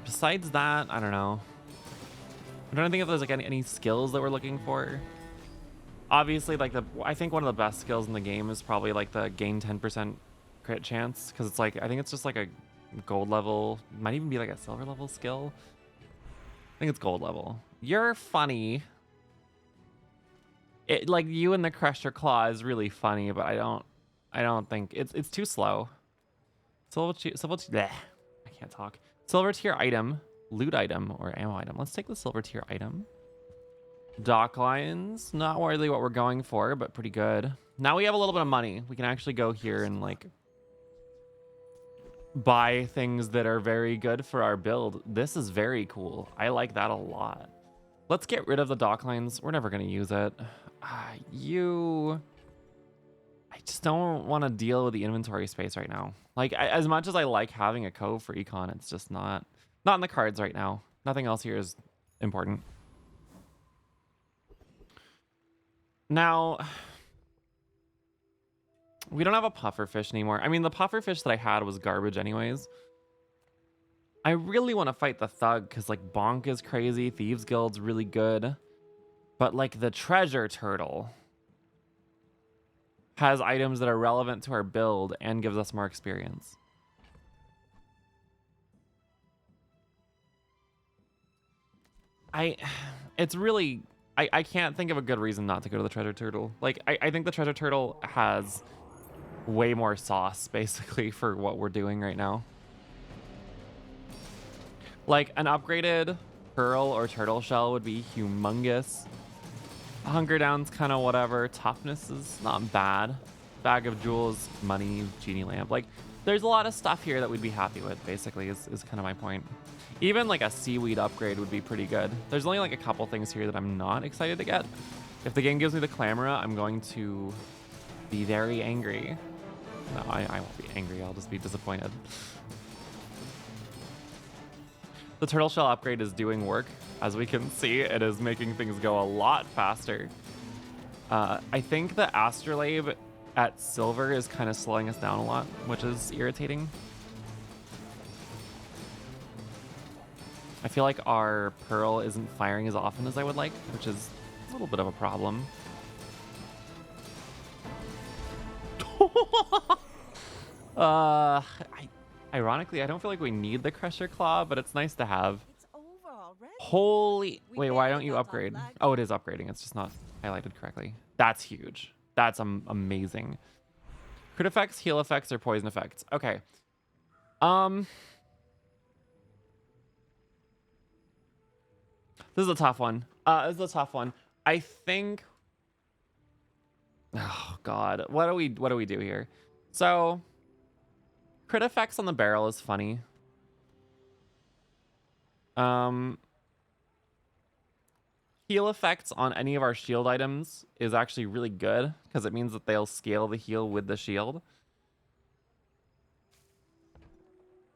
Besides that, I don't know. I don't think if there's like any skills that we're looking for. Obviously, like I think one of the best skills in the game is probably like the gain 10% crit chance, because it's like I think it's just like a gold level, might even be like a silver level skill. I think it's gold level. You're funny. It like you and the Crusher Claw is really funny, but I don't think it's too slow. Bleh, I can't talk. Silver tier item, loot item, or ammo item. Let's take the silver tier item. Dock lines, not really what we're going for, but pretty good. Now we have a little bit of money. We can actually go here and like buy things that are very good for our build. This is very cool. I like that a lot. Let's get rid of the dock lines. We're never going to use it. I just don't want to deal with the inventory space right now. Like as much as I like having a cove for econ, it's just not in the cards right now. Nothing else here is important. Now, we don't have a puffer fish anymore. I mean, the puffer fish that I had was garbage anyways. I really want to fight the thug because like Bonk is crazy. Thieves Guild's really good. But like the treasure turtle has items that are relevant to our build and gives us more experience. It's really, I can't think of a good reason not to go to the treasure turtle. Like, I think the treasure turtle has way more sauce, basically, for what we're doing right now. Like, an upgraded pearl or turtle shell would be humongous. Hunger down's kind of whatever. Toughness is not bad. Bag of jewels, money, genie lamp. Like, there's a lot of stuff here that we'd be happy with, basically, is kind of my point. Even like a seaweed upgrade would be pretty good. There's only like a couple things here that I'm not excited to get. If the game gives me the Clamora, I'm going to be very angry. No, I won't be angry. I'll just be disappointed. The turtle shell upgrade is doing work. As we can see, it is making things go a lot faster. I think the astrolabe at silver is kind of slowing us down a lot, which is irritating. I feel like our pearl isn't firing as often as I would like, which is a little bit of a problem. Ironically, I don't feel like we need the Crusher Claw, but it's nice to have. It's over already. Holy... We Wait, why barely don't you got our upgrade? flag. Oh, it is upgrading. It's just not highlighted correctly. That's huge. That's amazing. Crit effects, heal effects, or poison effects. Okay. This is a tough one. This is a tough one. I think. Oh God, what do we do here? So, crit effects on the barrel is funny. Heal effects on any of our shield items is actually really good because it means that they'll scale the heal with the shield.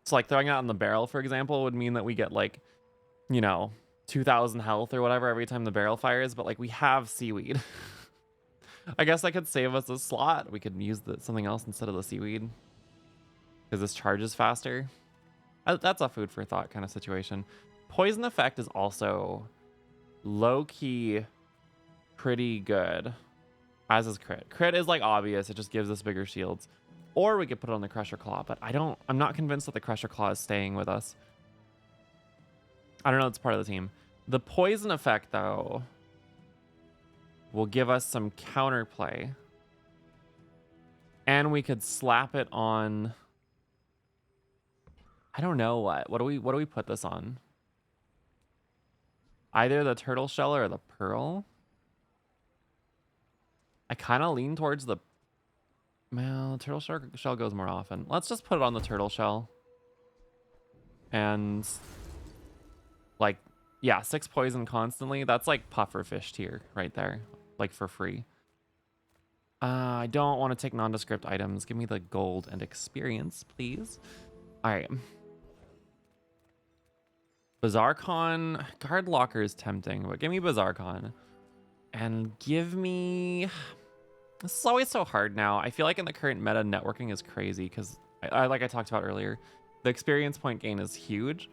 So like throwing it on the barrel, for example, would mean that we get like, you know, 2,000 health or whatever every time the barrel fires, but like we have seaweed. I guess that could save us a slot. We could use something else instead of the seaweed because this charges faster. That's a food for thought kind of situation. Poison effect is also low-key pretty good, as is crit. Crit is like obvious. It just gives us bigger shields. Or we could put it on the Crusher Claw, but I'm not convinced that the Crusher Claw is staying with us. I don't know, it's part of the team. The poison effect, though, will give us some counterplay. And we could slap it on... I don't know what. What do we put this on? Either the turtle shell or the pearl. I kind of lean towards the... Well, turtle shell goes more often. Let's just put it on the turtle shell. And... like, yeah, 6 poison constantly. That's like pufferfish tier right there. Like for free. I don't want to take nondescript items. Give me the gold and experience, please. All right. Bazaar Con. Guard Locker is tempting, but give me Bazaar Con. And give me... This is always so hard now. I feel like in the current meta, networking is crazy because, like I talked about earlier, the experience point gain is huge.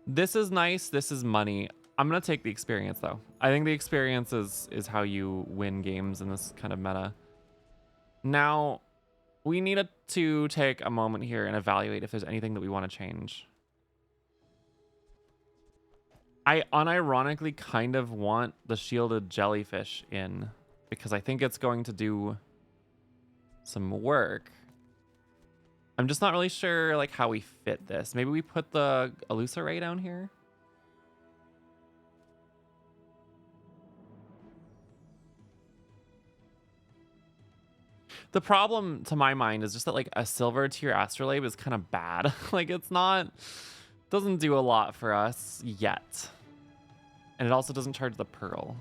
This is nice. This is money. I'm going to take the experience, though. I think the experience is how you win games in this kind of meta. Now, we need to take a moment here and evaluate if there's anything that we want to change. I unironically kind of want the shielded jellyfish in because I think it's going to do some work. I'm just not really sure like how we fit this. Maybe we put the Elusiray down here. The problem to my mind is just that like a silver tier astrolabe is kind of bad. Like it's not, doesn't do a lot for us yet. And it also doesn't charge the pearl.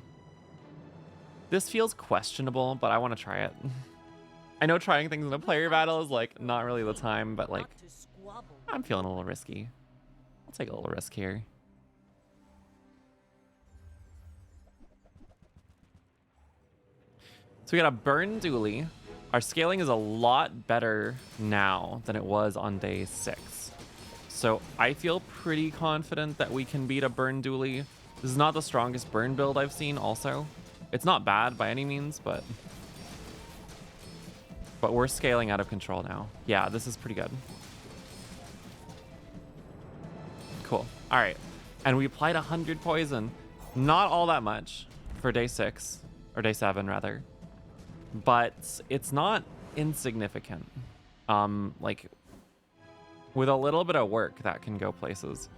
This feels questionable, but I want to try it. I know trying things in a player battle is like not really the time, but like I'm feeling a little risky. I'll take a little risk here. So we got a burn dually. Our scaling is a lot better now than it was on day 6. So I feel pretty confident that we can beat a burn dually. This is not the strongest burn build I've seen also. It's not bad by any means, but we're scaling out of control now. Yeah, this is pretty good. Cool. All right. And we applied 100 poison. Not all that much for day 6, or day 7 rather. But it's not insignificant. Like with a little bit of work that can go places.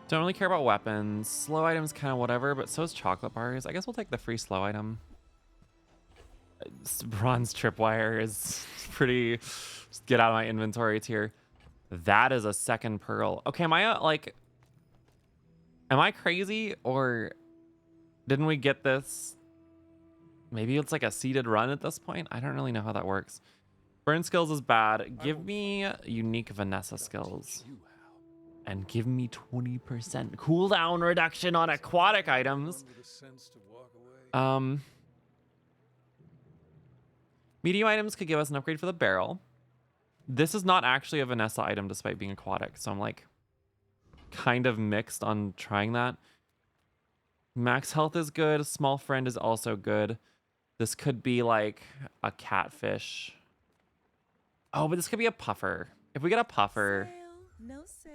Don't really care about weapons. Slow items kind of whatever, but so is chocolate bars. I guess we'll take the free slow item. Bronze tripwire is pretty... Just get out of my inventory tier. That is a second pearl. Okay, am I like... Am I crazy or didn't we get this? Maybe it's like a seeded run at this point. I don't really know how that works. Burn skills is bad. Give me unique Vanessa skills. And give me 20% cooldown reduction on aquatic items. Medium items could give us an upgrade for the barrel. This is not actually a Vanessa item despite being aquatic. So I'm like kind of mixed on trying that. Max health is good. Small friend is also good. This could be like a catfish. Oh, but this could be a puffer. If we get a puffer... Sale, no sale.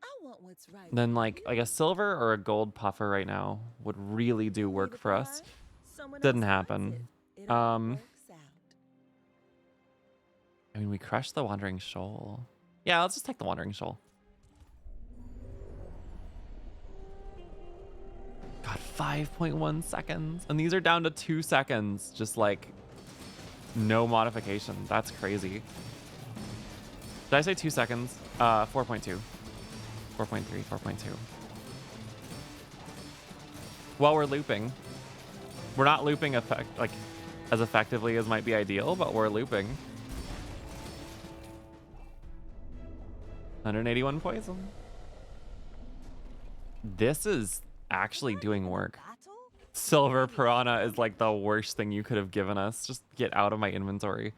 I want what's right then for like you. a silver or a gold puffer right now would really do Play work the for us. part, someone Didn't else finds happen. it. It all works out. I mean, we crushed the Wandering Shoal. Yeah, let's just take the Wandering Shoal. God, 5.1 seconds. And these are down to 2 seconds. Just like no modification. That's crazy. Did I say 2 seconds? 4.2. 4.3, 4.2. While we're looping. We're not looping as effectively as might be ideal, but we're looping. 181 poison. This is actually doing work. Silver Piranha is like the worst thing you could have given us. Just get out of my inventory.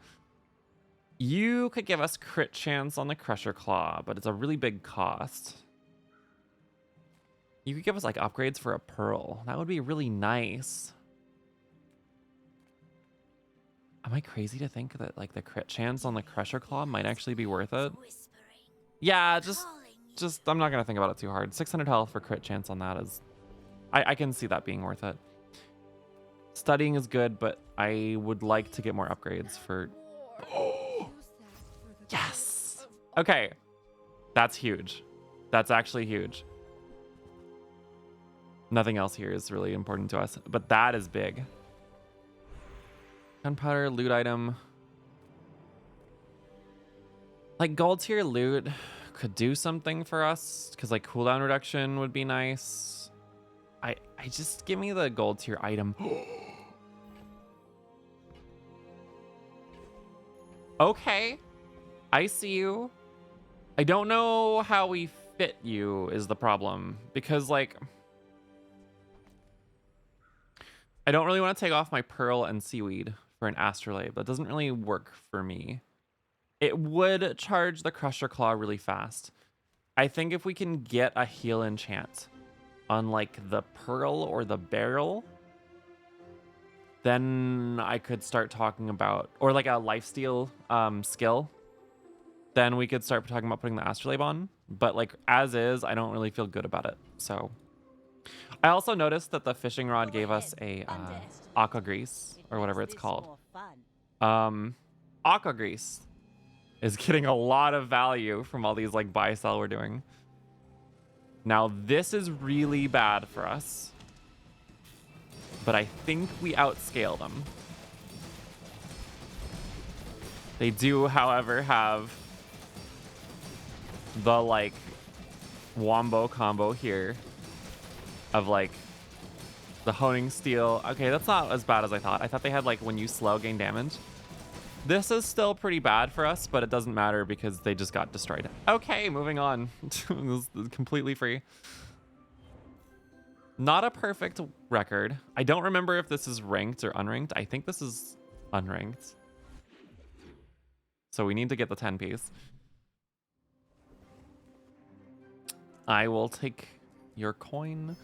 You could give us crit chance on the Crusher Claw, but it's a really big cost. You could give us like upgrades for a pearl. That would be really nice. Am I crazy to think that like the crit chance on the Crusher Claw might actually be worth it? Yeah, just I'm not gonna think about it too hard. 600 health for crit chance on that is, I can see that being worth it. Studying is good, but I would like to get more upgrades for. Yes. Okay, that's huge. That's actually huge. Nothing else here is really important to us, but that is big. Gunpowder, loot item. Like gold tier loot could do something for us because like cooldown reduction would be nice. I just give me the gold tier item. Okay, I see you. I don't know how we fit you is the problem because like I don't really want to take off my pearl and seaweed for an astrolabe. That doesn't really work for me. It would charge the Crusher Claw really fast. I think if we can get a heal enchant on like the pearl or the barrel, then I could start talking about, or like a lifesteal skill, then we could start talking about putting the astrolabe on. But like as is, I don't really feel good about it. So I also noticed that the fishing rod gave us a aqua grease or whatever it's called. Aqua grease is getting a lot of value from all these like buy sell we're doing. Now this is really bad for us, but I think we outscale them. They do, however, have the like wombo combo here of like the honing steel. Okay, that's not as bad as I thought. I thought they had like when you slow gain damage. This is still pretty bad for us, but it doesn't matter because they just got destroyed. Okay, moving on. This is completely free. Not a perfect record. I don't remember if this is ranked or unranked. I think this is unranked. So we need to get the 10 piece. I will take your coin.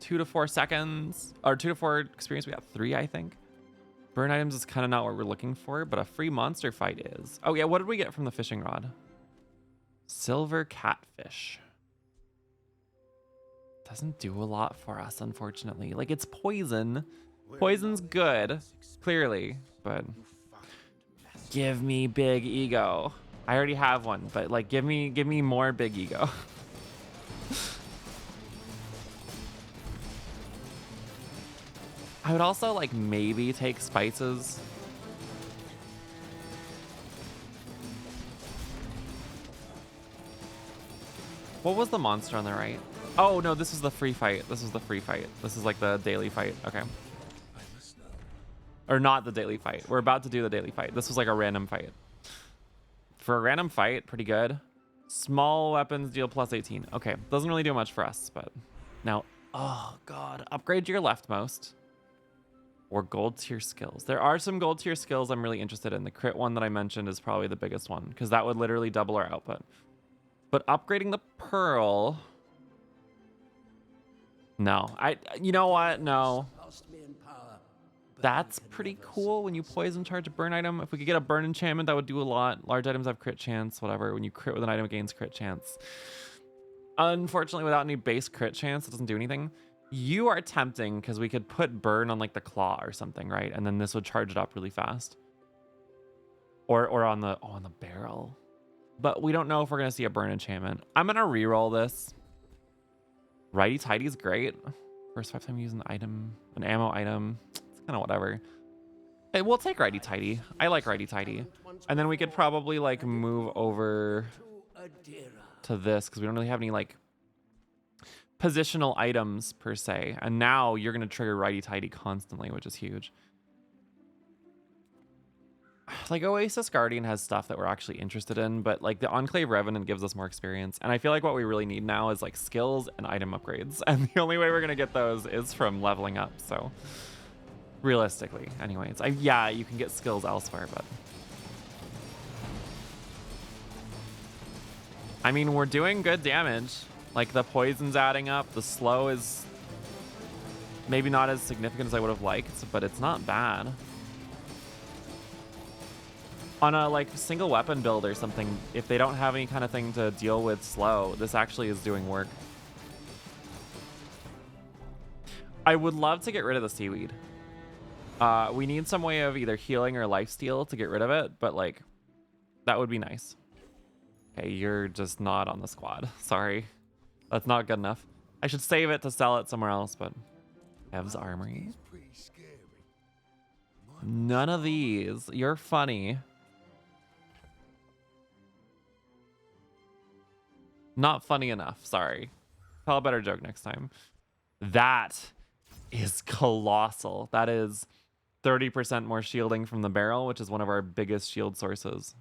2 to 4 seconds. Or 2 to 4 experience. We got 3, I think. Burn items is kind of not what we're looking for, but a free monster fight is. Oh yeah, what did we get from the fishing rod? Silver catfish. Doesn't do a lot for us, unfortunately. Like, it's poison. Poison's good, clearly, but give me big ego. I already have one, but like, give me more big ego. I would also like maybe take spices. What was the monster on the right? Oh no, this is the free fight. This is the free fight. This is like the daily fight. Okay. Or not the daily fight. We're about to do the daily fight. This was like a random fight. For a random fight, pretty good. Small weapons deal plus 18. Okay, doesn't really do much for us, but now, oh god, upgrade your leftmost. Or gold tier skills. There are some gold tier skills I'm really interested in. The crit one that I mentioned is probably the biggest one because that would literally double our output. But upgrading the pearl. No, you know what? No. That's pretty cool when you poison charge a burn item. If we could get a burn enchantment, that would do a lot. Large items have crit chance, whatever. When you crit with an item, it gains crit chance. Unfortunately, without any base crit chance, it doesn't do anything. You are tempting because we could put burn on like the claw or something, right? And then this would charge it up really fast. Or on the on the barrel. But we don't know if we're gonna see a burn enchantment. I'm gonna re-roll this. Righty tighty is great. First 5 time using an ammo item. It's kind of whatever. Hey, we'll take righty tighty. I like righty tighty. And then we could probably like move over to this because we don't really have any like positional items per se. And now you're gonna trigger righty tighty constantly, which is huge. Like Oasis Guardian has stuff that we're actually interested in, but like the Enclave Revenant gives us more experience. And I feel like what we really need now is like skills and item upgrades. And the only way we're gonna get those is from leveling up. So realistically, anyways, yeah, you can get skills elsewhere, but I mean, we're doing good damage. Like the poison's adding up. The slow is maybe not as significant as I would have liked, but it's not bad. On a like single weapon build or something, if they don't have any kind of thing to deal with slow, this actually is doing work. I would love to get rid of the seaweed. We need some way of either healing or lifesteal to get rid of it, but like that would be nice. Okay, you're just not on the squad. Sorry. That's not good enough. I should save it to sell it somewhere else, but Ev's Armory. None of these. You're funny. Not funny enough. Sorry. Tell a better joke next time. That is colossal. That is 30% more shielding from the barrel, which is one of our biggest shield sources.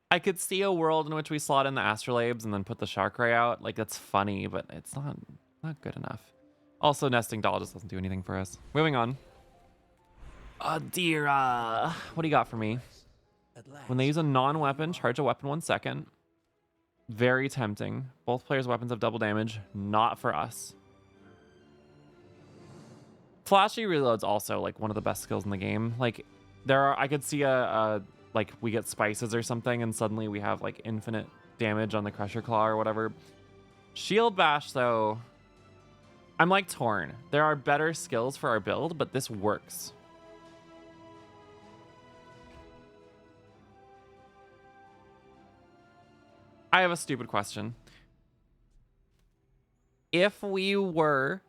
I could see a world in which we slot in the astrolabes and then put the shark ray out. Like, that's funny, but it's not good enough. Also, nesting doll just doesn't do anything for us. Moving on. Adira. What do you got for me? When they use a non-weapon, charge a weapon 1 second. Very tempting. Both players' weapons have double damage. Not for us. Flashy reload's also like one of the best skills in the game. Like I could see like we get spices or something and suddenly we have like infinite damage on the Crusher Claw or whatever. Shield Bash though, I'm like torn. There are better skills for our build, but this works. I have a stupid question. If we were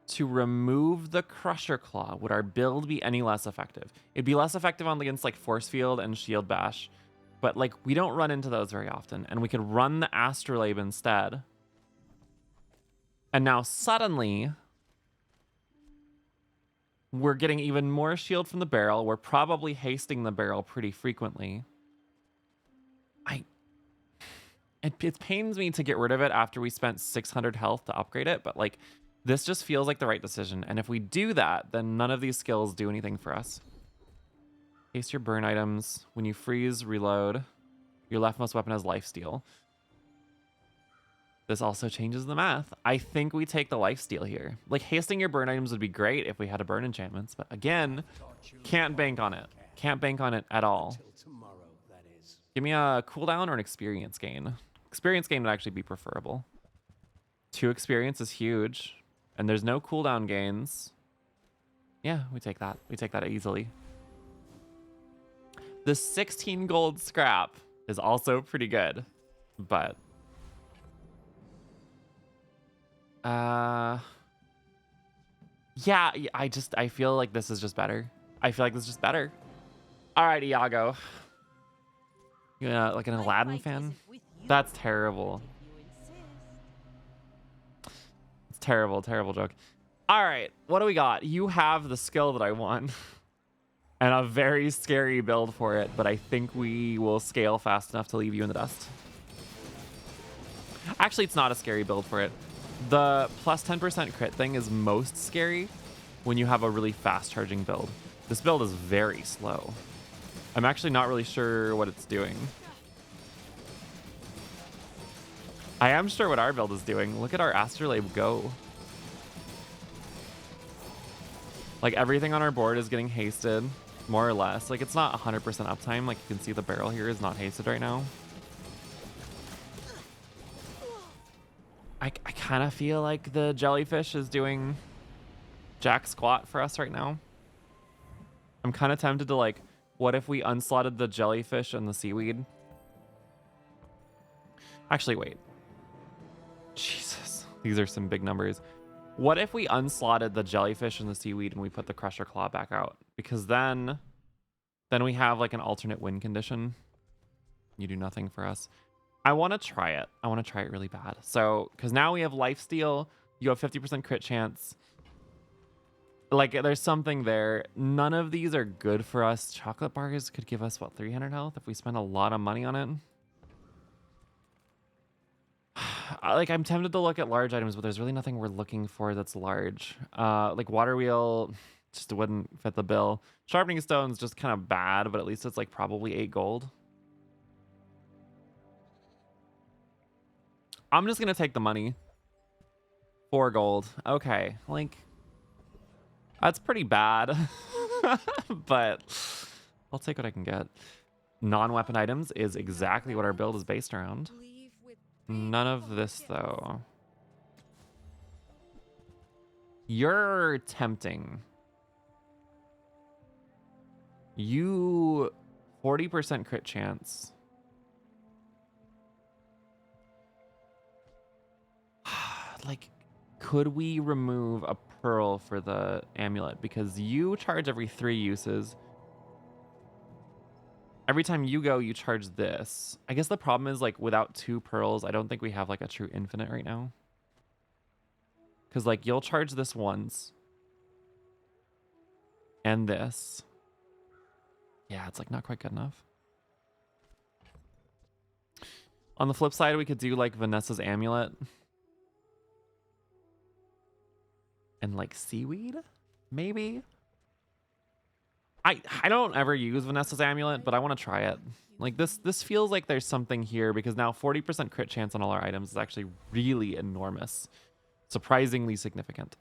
to remove the Crusher Claw, would our build be any less effective? It'd be less effective on against like Force Field and Shield Bash, but like we don't run into those very often, and we could run the Astrolabe instead. And now suddenly, we're getting even more shield from the barrel. We're probably hasting the barrel pretty frequently. It pains me to get rid of it after we spent 600 health to upgrade it, but like this just feels like the right decision. And if we do that, then none of these skills do anything for us. Haste your burn items. When you freeze, reload. Your leftmost weapon has lifesteal. This also changes the math. I think we take the lifesteal here. Like hasting your burn items would be great if we had a burn enchantments, but again, can't bank on it. Can't bank on it at all. Give me a cooldown or an experience gain. Experience gain would actually be preferable. 2 experience is huge. And there's no cooldown gains. Yeah, we take that. We take that easily. The 16 gold scrap is also pretty good. But... yeah, I feel like this is just better. I feel like this is just better. Alright, Iago. You like an Aladdin fan? That's terrible. It's terrible, terrible joke. All right, what do we got? You have the skill that I want. And a very scary build for it, but I think we will scale fast enough to leave you in the dust. Actually, it's not a scary build for it. The plus 10% crit thing is most scary when you have a really fast charging build. This build is very slow. I'm actually not really sure what it's doing. I am sure what our build is doing. Look at our Astrolabe go. Like everything on our board is getting hasted. more or less. Like, it's not 100% uptime. Like, you can see the barrel here is not hasted right now. I kind of feel like the jellyfish is doing jack squat for us right now. I'm kind of tempted to, like, what if we unslotted the jellyfish and the seaweed? Actually, wait. Jesus, these are some big numbers. What if we unslotted the jellyfish and the seaweed and we put the crusher claw back out? Because then we have like an alternate win condition. You do nothing for us. I want to try it. I want to try it really bad. So, because now we have lifesteal, you have 50% crit chance. Like, there's something there. None of these are good for us. Chocolate bars could give us, what, 300 health if we spend a lot of money on it? Like, I'm tempted to look at large items, but there's really nothing we're looking for that's large. Like, water wheel just wouldn't fit the bill. Sharpening stone's just kind of bad, but at least it's, like, probably 8 gold. I'm just going to take the money. 4 gold. Okay, like, that's pretty bad. But I'll take what I can get. Non-weapon items is exactly what our build is based around. None of this, though. You're tempting. You 40% crit chance. Like, could we remove a pearl for the amulet? Because you charge every 3 uses. Every time you go, you charge this. I guess the problem is, like, without 2 pearls, I don't think we have, like, a true infinite right now. Because, like, you'll charge this once. And this. Yeah, it's, like, not quite good enough. On the flip side, we could do, like, Vanessa's amulet. And, like, seaweed? Maybe? I don't ever use Vanessa's amulet, but I want to try it. Like, this feels like there's something here, because now 40% crit chance on all our items is actually really enormous. Surprisingly significant.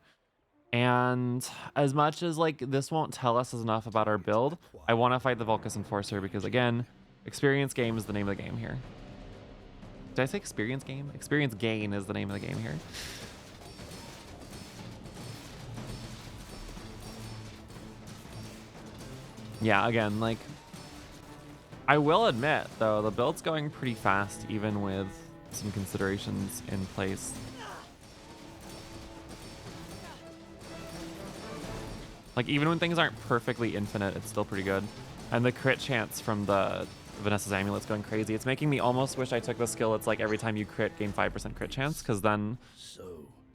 And as much as, like, this won't tell us enough about our build, I want to fight the Vulcus Enforcer because, again, experience game is the name of the game here. Did I say experience game? Experience gain is the name of the game here. Yeah, again, like, I will admit, though, the build's going pretty fast, even with some considerations in place. Like, even when things aren't perfectly infinite, it's still pretty good. And the crit chance from the Vanessa's amulet's going crazy. It's making me almost wish I took the skill. It's like every time you crit, gain 5% crit chance, because then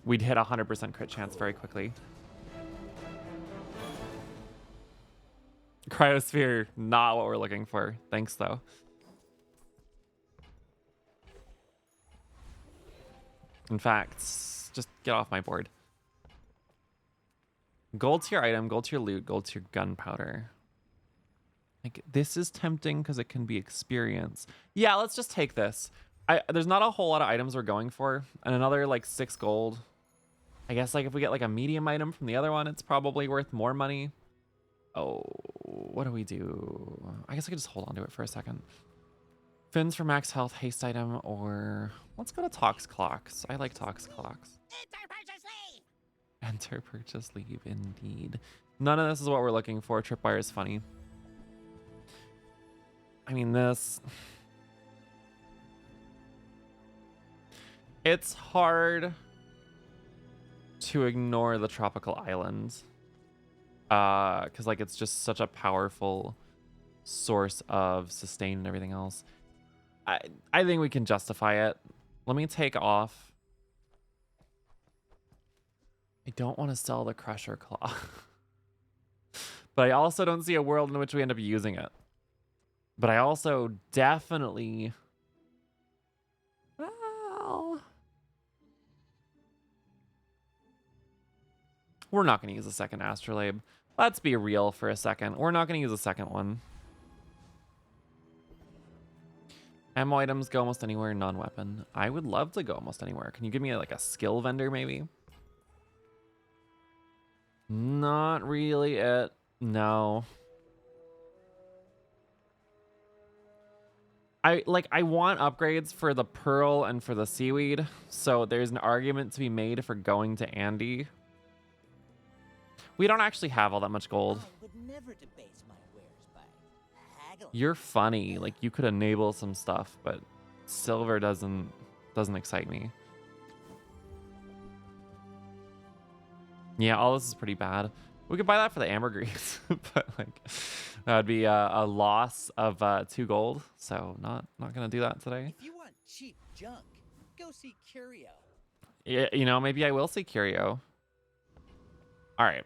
we'd hit 100% crit chance very quickly. Cryosphere, not what we're looking for. Thanks, though. In fact, just get off my board. Gold tier item, gold tier loot, gold tier gunpowder. Like, this is tempting because it can be experience. Yeah, let's just take this. There's not a whole lot of items we're going for. And another, like, 6 gold. I guess, like, if we get, like, a medium item from the other one, it's probably worth more money. Oh, what do we do? I guess I could just hold on to it for a second. Fins for max health, haste item, or let's go to Tox Clocks. I like Tox Clocks. Enter purchase leave. Enter purchase leave, indeed. None of this is what we're looking for. Tripwire is funny. I mean, this... It's hard to ignore the tropical island. Because, like, it's just such a powerful source of sustain and everything else. I think we can justify it. Let me take off. I don't want to sell the Crusher Claw. But I also don't see a world in which we end up using it. But I also definitely... Well... We're not going to use a second Astrolabe. Let's be real for a second. We're not going to use a second one. Ammo items go almost anywhere, non-weapon. I would love to go almost anywhere. Can you give me like a skill vendor maybe? Not really it. No. I want upgrades for the pearl and for the seaweed, so there's an argument to be made for going to Andy. We don't actually have all that much gold. I would never debase my wares by haggling. You're funny. Like, you could enable some stuff, but silver doesn't excite me. Yeah, all this is pretty bad. We could buy that for the ambergris, but like that would be a loss of 2 gold. So not gonna do that today. If you want cheap junk, go see Curio. Yeah, you know, maybe I will see Curio. All right.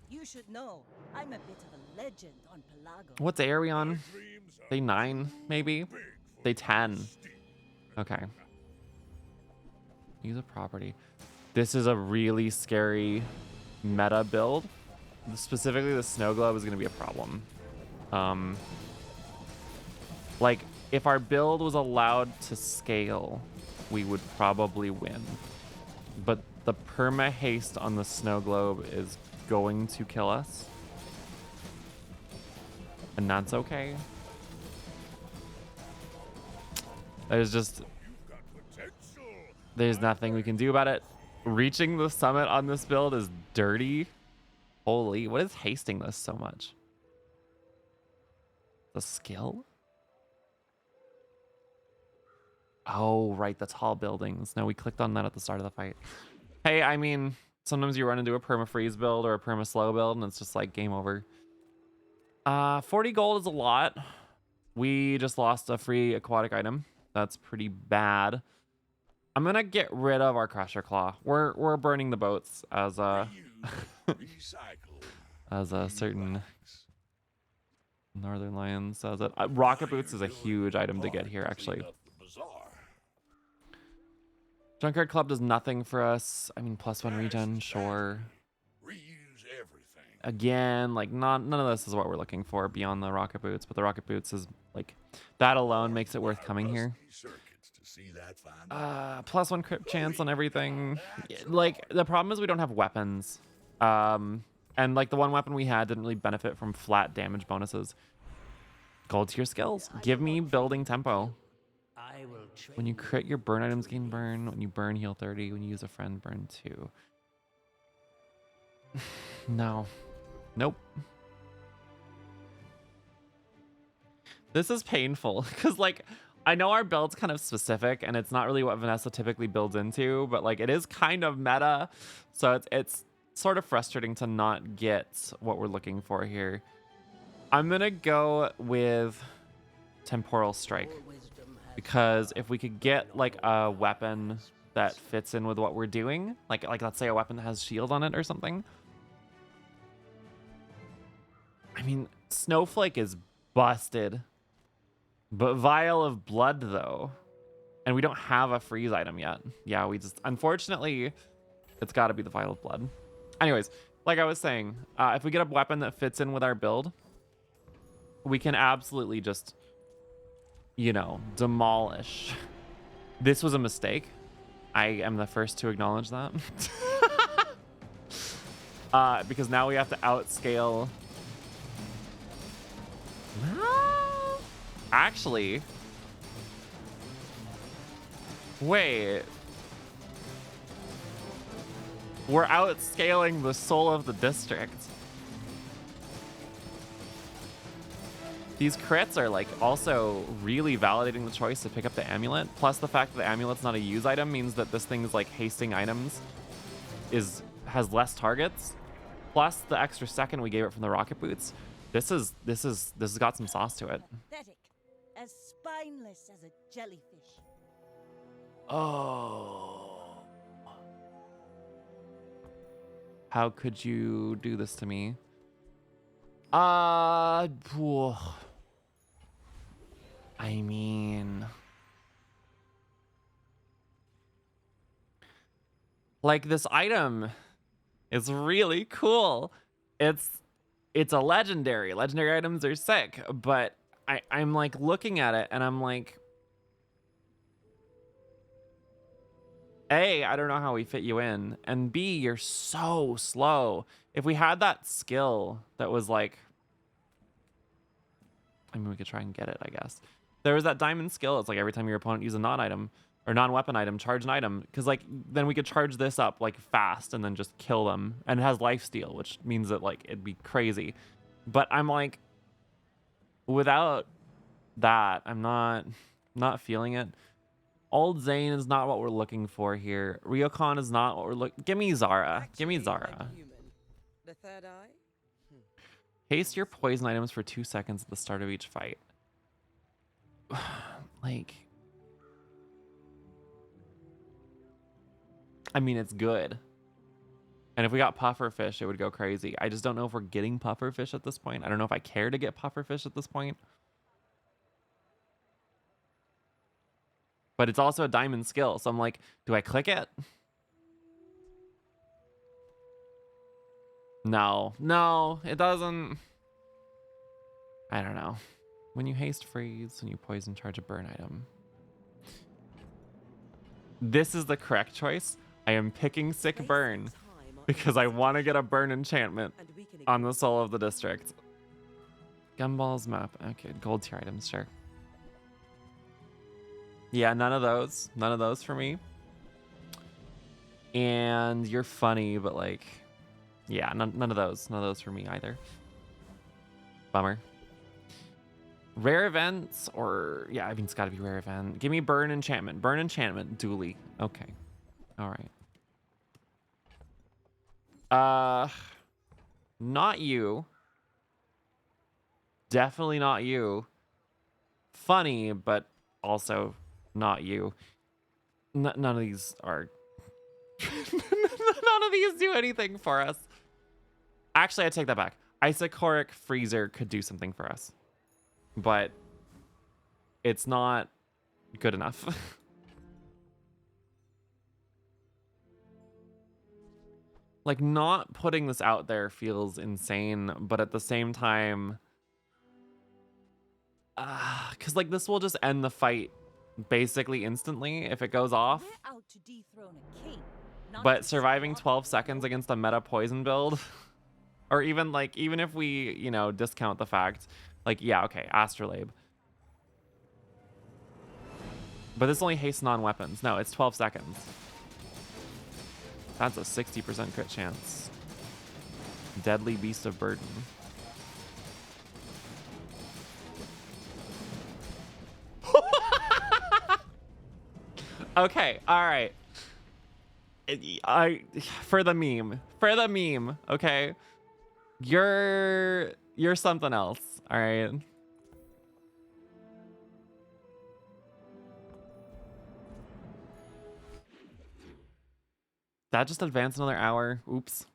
You should know, I'm a bit of a legend on Pelago. What day are we on? Dreams are Day 9, maybe? big for Day 10. Steve. Okay. Use a property. This is a really scary meta build. Specifically, the snow globe is going to be a problem. Like, if our build was allowed to scale, we would probably win. But the perma haste on the snow globe is going to kill us. And that's okay. There's just... You've got potential. There's nothing we can do about it. Reaching the summit on this build is dirty. Holy, what is hasting this so much? The skill? Oh, right, the tall buildings. No, we clicked on that at the start of the fight. Hey, I mean, sometimes you run into a perma-freeze build or a perma-slow build, and it's just like game over. 40 gold is a lot. We just lost a free aquatic item. That's pretty bad. I'm gonna get rid of our Crusher Claw. We're burning the boats as a Recycle. as a certain Northern Lion says it. Rocket Boots is a huge item to get here, actually. Bazaar. Junkyard Club does nothing for us. I mean, +1 regen, sure. Reuse everything. Again, like none of this is what we're looking for beyond the Rocket Boots, but the Rocket Boots is like that alone makes it worth coming here. Circuits to see that fine. +1 crit chance on everything. Like, the problem is we don't have weapons. And like the one weapon we had didn't really benefit from flat damage bonuses. Gold to your skills. Give me building tempo. I will trade. When you crit, your burn items gain burn. When you burn, heal 30. When you use a friend, burn 2. No. Nope. This is painful because like I know our build's kind of specific and it's not really what Vanessa typically builds into, but like it is kind of meta. So it's sort of frustrating to not get what we're looking for here. I'm gonna go with Temporal Strike because if we could get like a weapon that fits in with what we're doing, like let's say a weapon that has shield on it or something. I mean, Snowflake is busted. But Vial of Blood, though. And we don't have a freeze item yet. Yeah, we just... Unfortunately, it's got to be the Vial of Blood. Anyways, like I was saying, if we get a weapon that fits in with our build, we can absolutely just, you know, demolish. This was a mistake. I am the first to acknowledge that. Because now we have to outscale... Actually, wait. We're outscaling the soul of the district. These crits are like also really validating the choice to pick up the amulet. Plus the fact that the amulet's not a use item means that this thing is like hasting items has less targets. Plus the extra second we gave it from the rocket boots. This has got some sauce to it. Pathetic. As spineless as a jellyfish. Oh. How could you do this to me? I mean, like this item is really cool. It's a legendary. Legendary items are sick, but I'm like looking at it and I'm like, A, I don't know how we fit you in, and B, you're so slow. If we had that skill that was like, I mean, we could try and get it, I guess. There was that diamond skill. It's like every time your opponent uses a non-item or non-weapon item, charge an item. Because like then we could charge this up like fast and then just kill them. And it has lifesteal, which means that like it'd be crazy. But I'm like, without that, I'm not feeling it. Old Zane is not what we're looking for here. Ryokan is not what we're looking. Give me Zara. Give me Zara. The third eye? Haste your poison items for 2 seconds at the start of each fight. Like, I mean, it's good. And if we got pufferfish, it would go crazy. I just don't know if we're getting pufferfish at this point. I don't know if I care to get pufferfish at this point. But it's also a diamond skill. So I'm like, do I click it? No, it doesn't. I don't know. When you haste freeze, when you poison charge a burn item. This is the correct choice. I am picking sick burn because I want to get a burn enchantment on the soul of the district. Gumballs map. Okay, gold tier items, sure. Yeah, none of those. None of those for me. And you're funny, but like, yeah, none of those. None of those for me either. Bummer. Rare events or, yeah, I mean, it's got to be rare event. Give me burn enchantment. Burn enchantment, dually. Okay. All right. Not you. Definitely not you. Funny, but also not you. None of these are... None of these do anything for us. Actually, I take that back. Isocoric Freezer could do something for us. But it's not good enough. Like, not putting this out there feels insane, but at the same time... because, like, this will just end the fight basically instantly if it goes off. We're out to dethrone a king, not But to surviving slaughter 12 seconds people. against a meta poison build, or even, like, even if we, you know, discount the fact, like, yeah, okay, Astrolabe. But this only hastes non-weapons. No, it's 12 seconds. That's a 60% crit chance. Deadly Beast of Burden. Okay, all right. For the meme, okay? You're something else, all right? That just advanced another hour. Oops.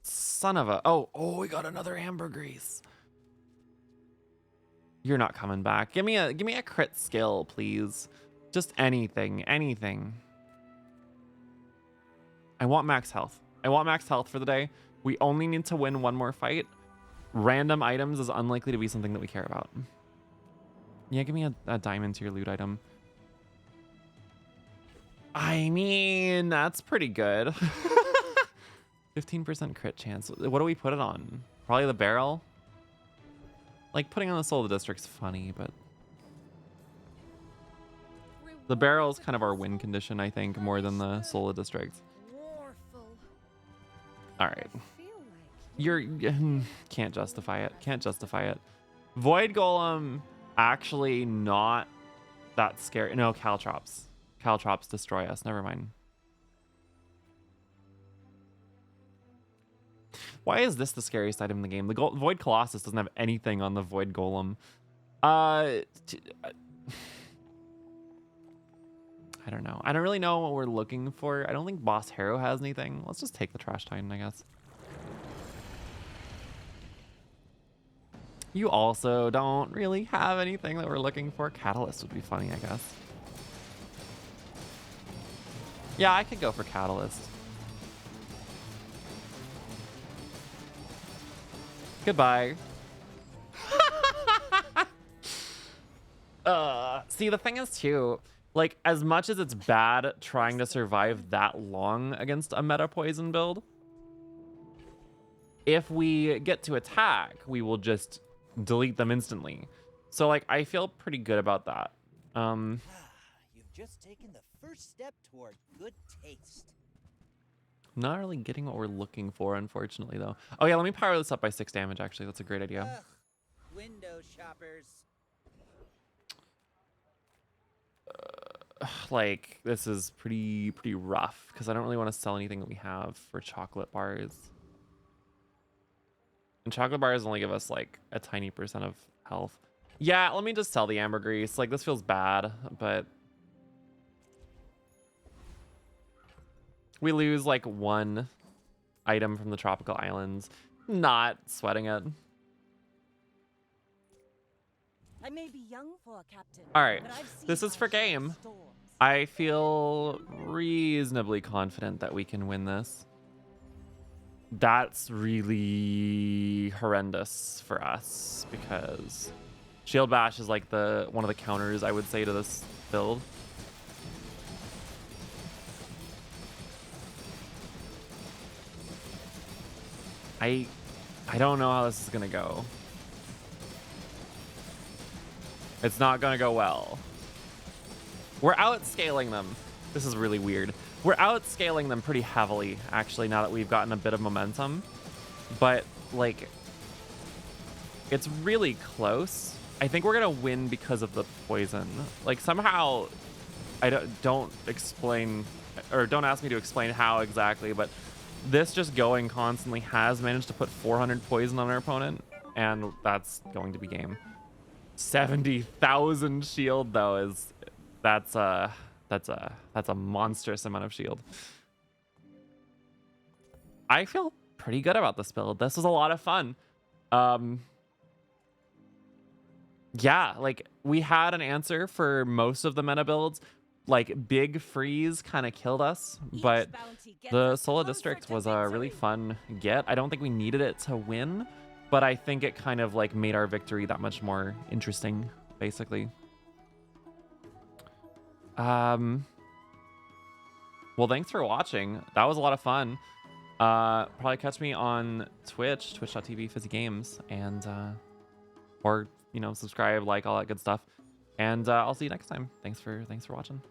Son of a... Oh, we got another ambergris. You're not coming back. Give me a crit skill, please. Just anything. I want max health. I want max health for the day. We only need to win one more fight. Random items is unlikely to be something that we care about. Yeah, give me a diamond to your loot item. I mean, that's pretty good. 15% crit chance. What do we put it on? Probably the barrel? Like, putting on the soul of the district's funny, but... The barrel is kind of our win condition, I think, more than the soul of the district. Alright. You're... Can't justify it. Can't justify it. Void Golem, actually not that scary. No, Caltrops. Caltrops destroy us. Never mind. Why is this the scariest item in the game? The Void Colossus doesn't have anything on the Void Golem. I don't know. I don't really know what we're looking for. I don't think Boss Harrow has anything. Let's just take the Trash Titan, I guess. You also don't really have anything that we're looking for. Catalyst would be funny, I guess. Yeah, I could go for Catalyst. Goodbye. See, the thing is too, like, as much as it's bad trying to survive that long against a meta poison build, if we get to attack, we will just delete them instantly. So like I feel pretty good about that. You've just taken the first step toward good taste. Not really getting what we're looking for, unfortunately, though. Oh yeah, let me power this up by 6 damage. Actually, that's a great idea. Ugh, window shoppers. Like this is pretty rough because I don't really want to sell anything that we have for chocolate bars. And chocolate bars only give us like a tiny percent of health. Yeah, let me just sell the ambergris. Like this feels bad, but we lose like 1 item from the tropical islands. Not sweating it. I may be young for a captain. All right, but I've seen this is my for share of game. storms. I feel reasonably confident that we can win this. That's really horrendous for us because Shield Bash is like one of the counters I would say to this build. I don't know how this is gonna go. It's not gonna go well. We're outscaling them. This is really weird. We're outscaling them pretty heavily, actually, now that we've gotten a bit of momentum. But, like, it's really close. I think we're gonna win because of the poison. Like, somehow, don't explain, or don't ask me to explain how exactly, but this just going constantly has managed to put 400 poison on our opponent, and that's going to be game. 70,000 shield though is that's a monstrous amount of shield. I feel pretty good about this build. This was a lot of fun. Yeah, like we had an answer for most of the meta builds. Like Big Freeze kind of killed us, but the Solar District was a really fun get. I don't think we needed it to win, but I think it kind of like made our victory that much more interesting, basically. Well, thanks for watching. That was a lot of fun. Probably catch me on Twitch, twitch.tv/fizzygames, and or you know, subscribe, like, all that good stuff. And I'll see you next time. Thanks for watching.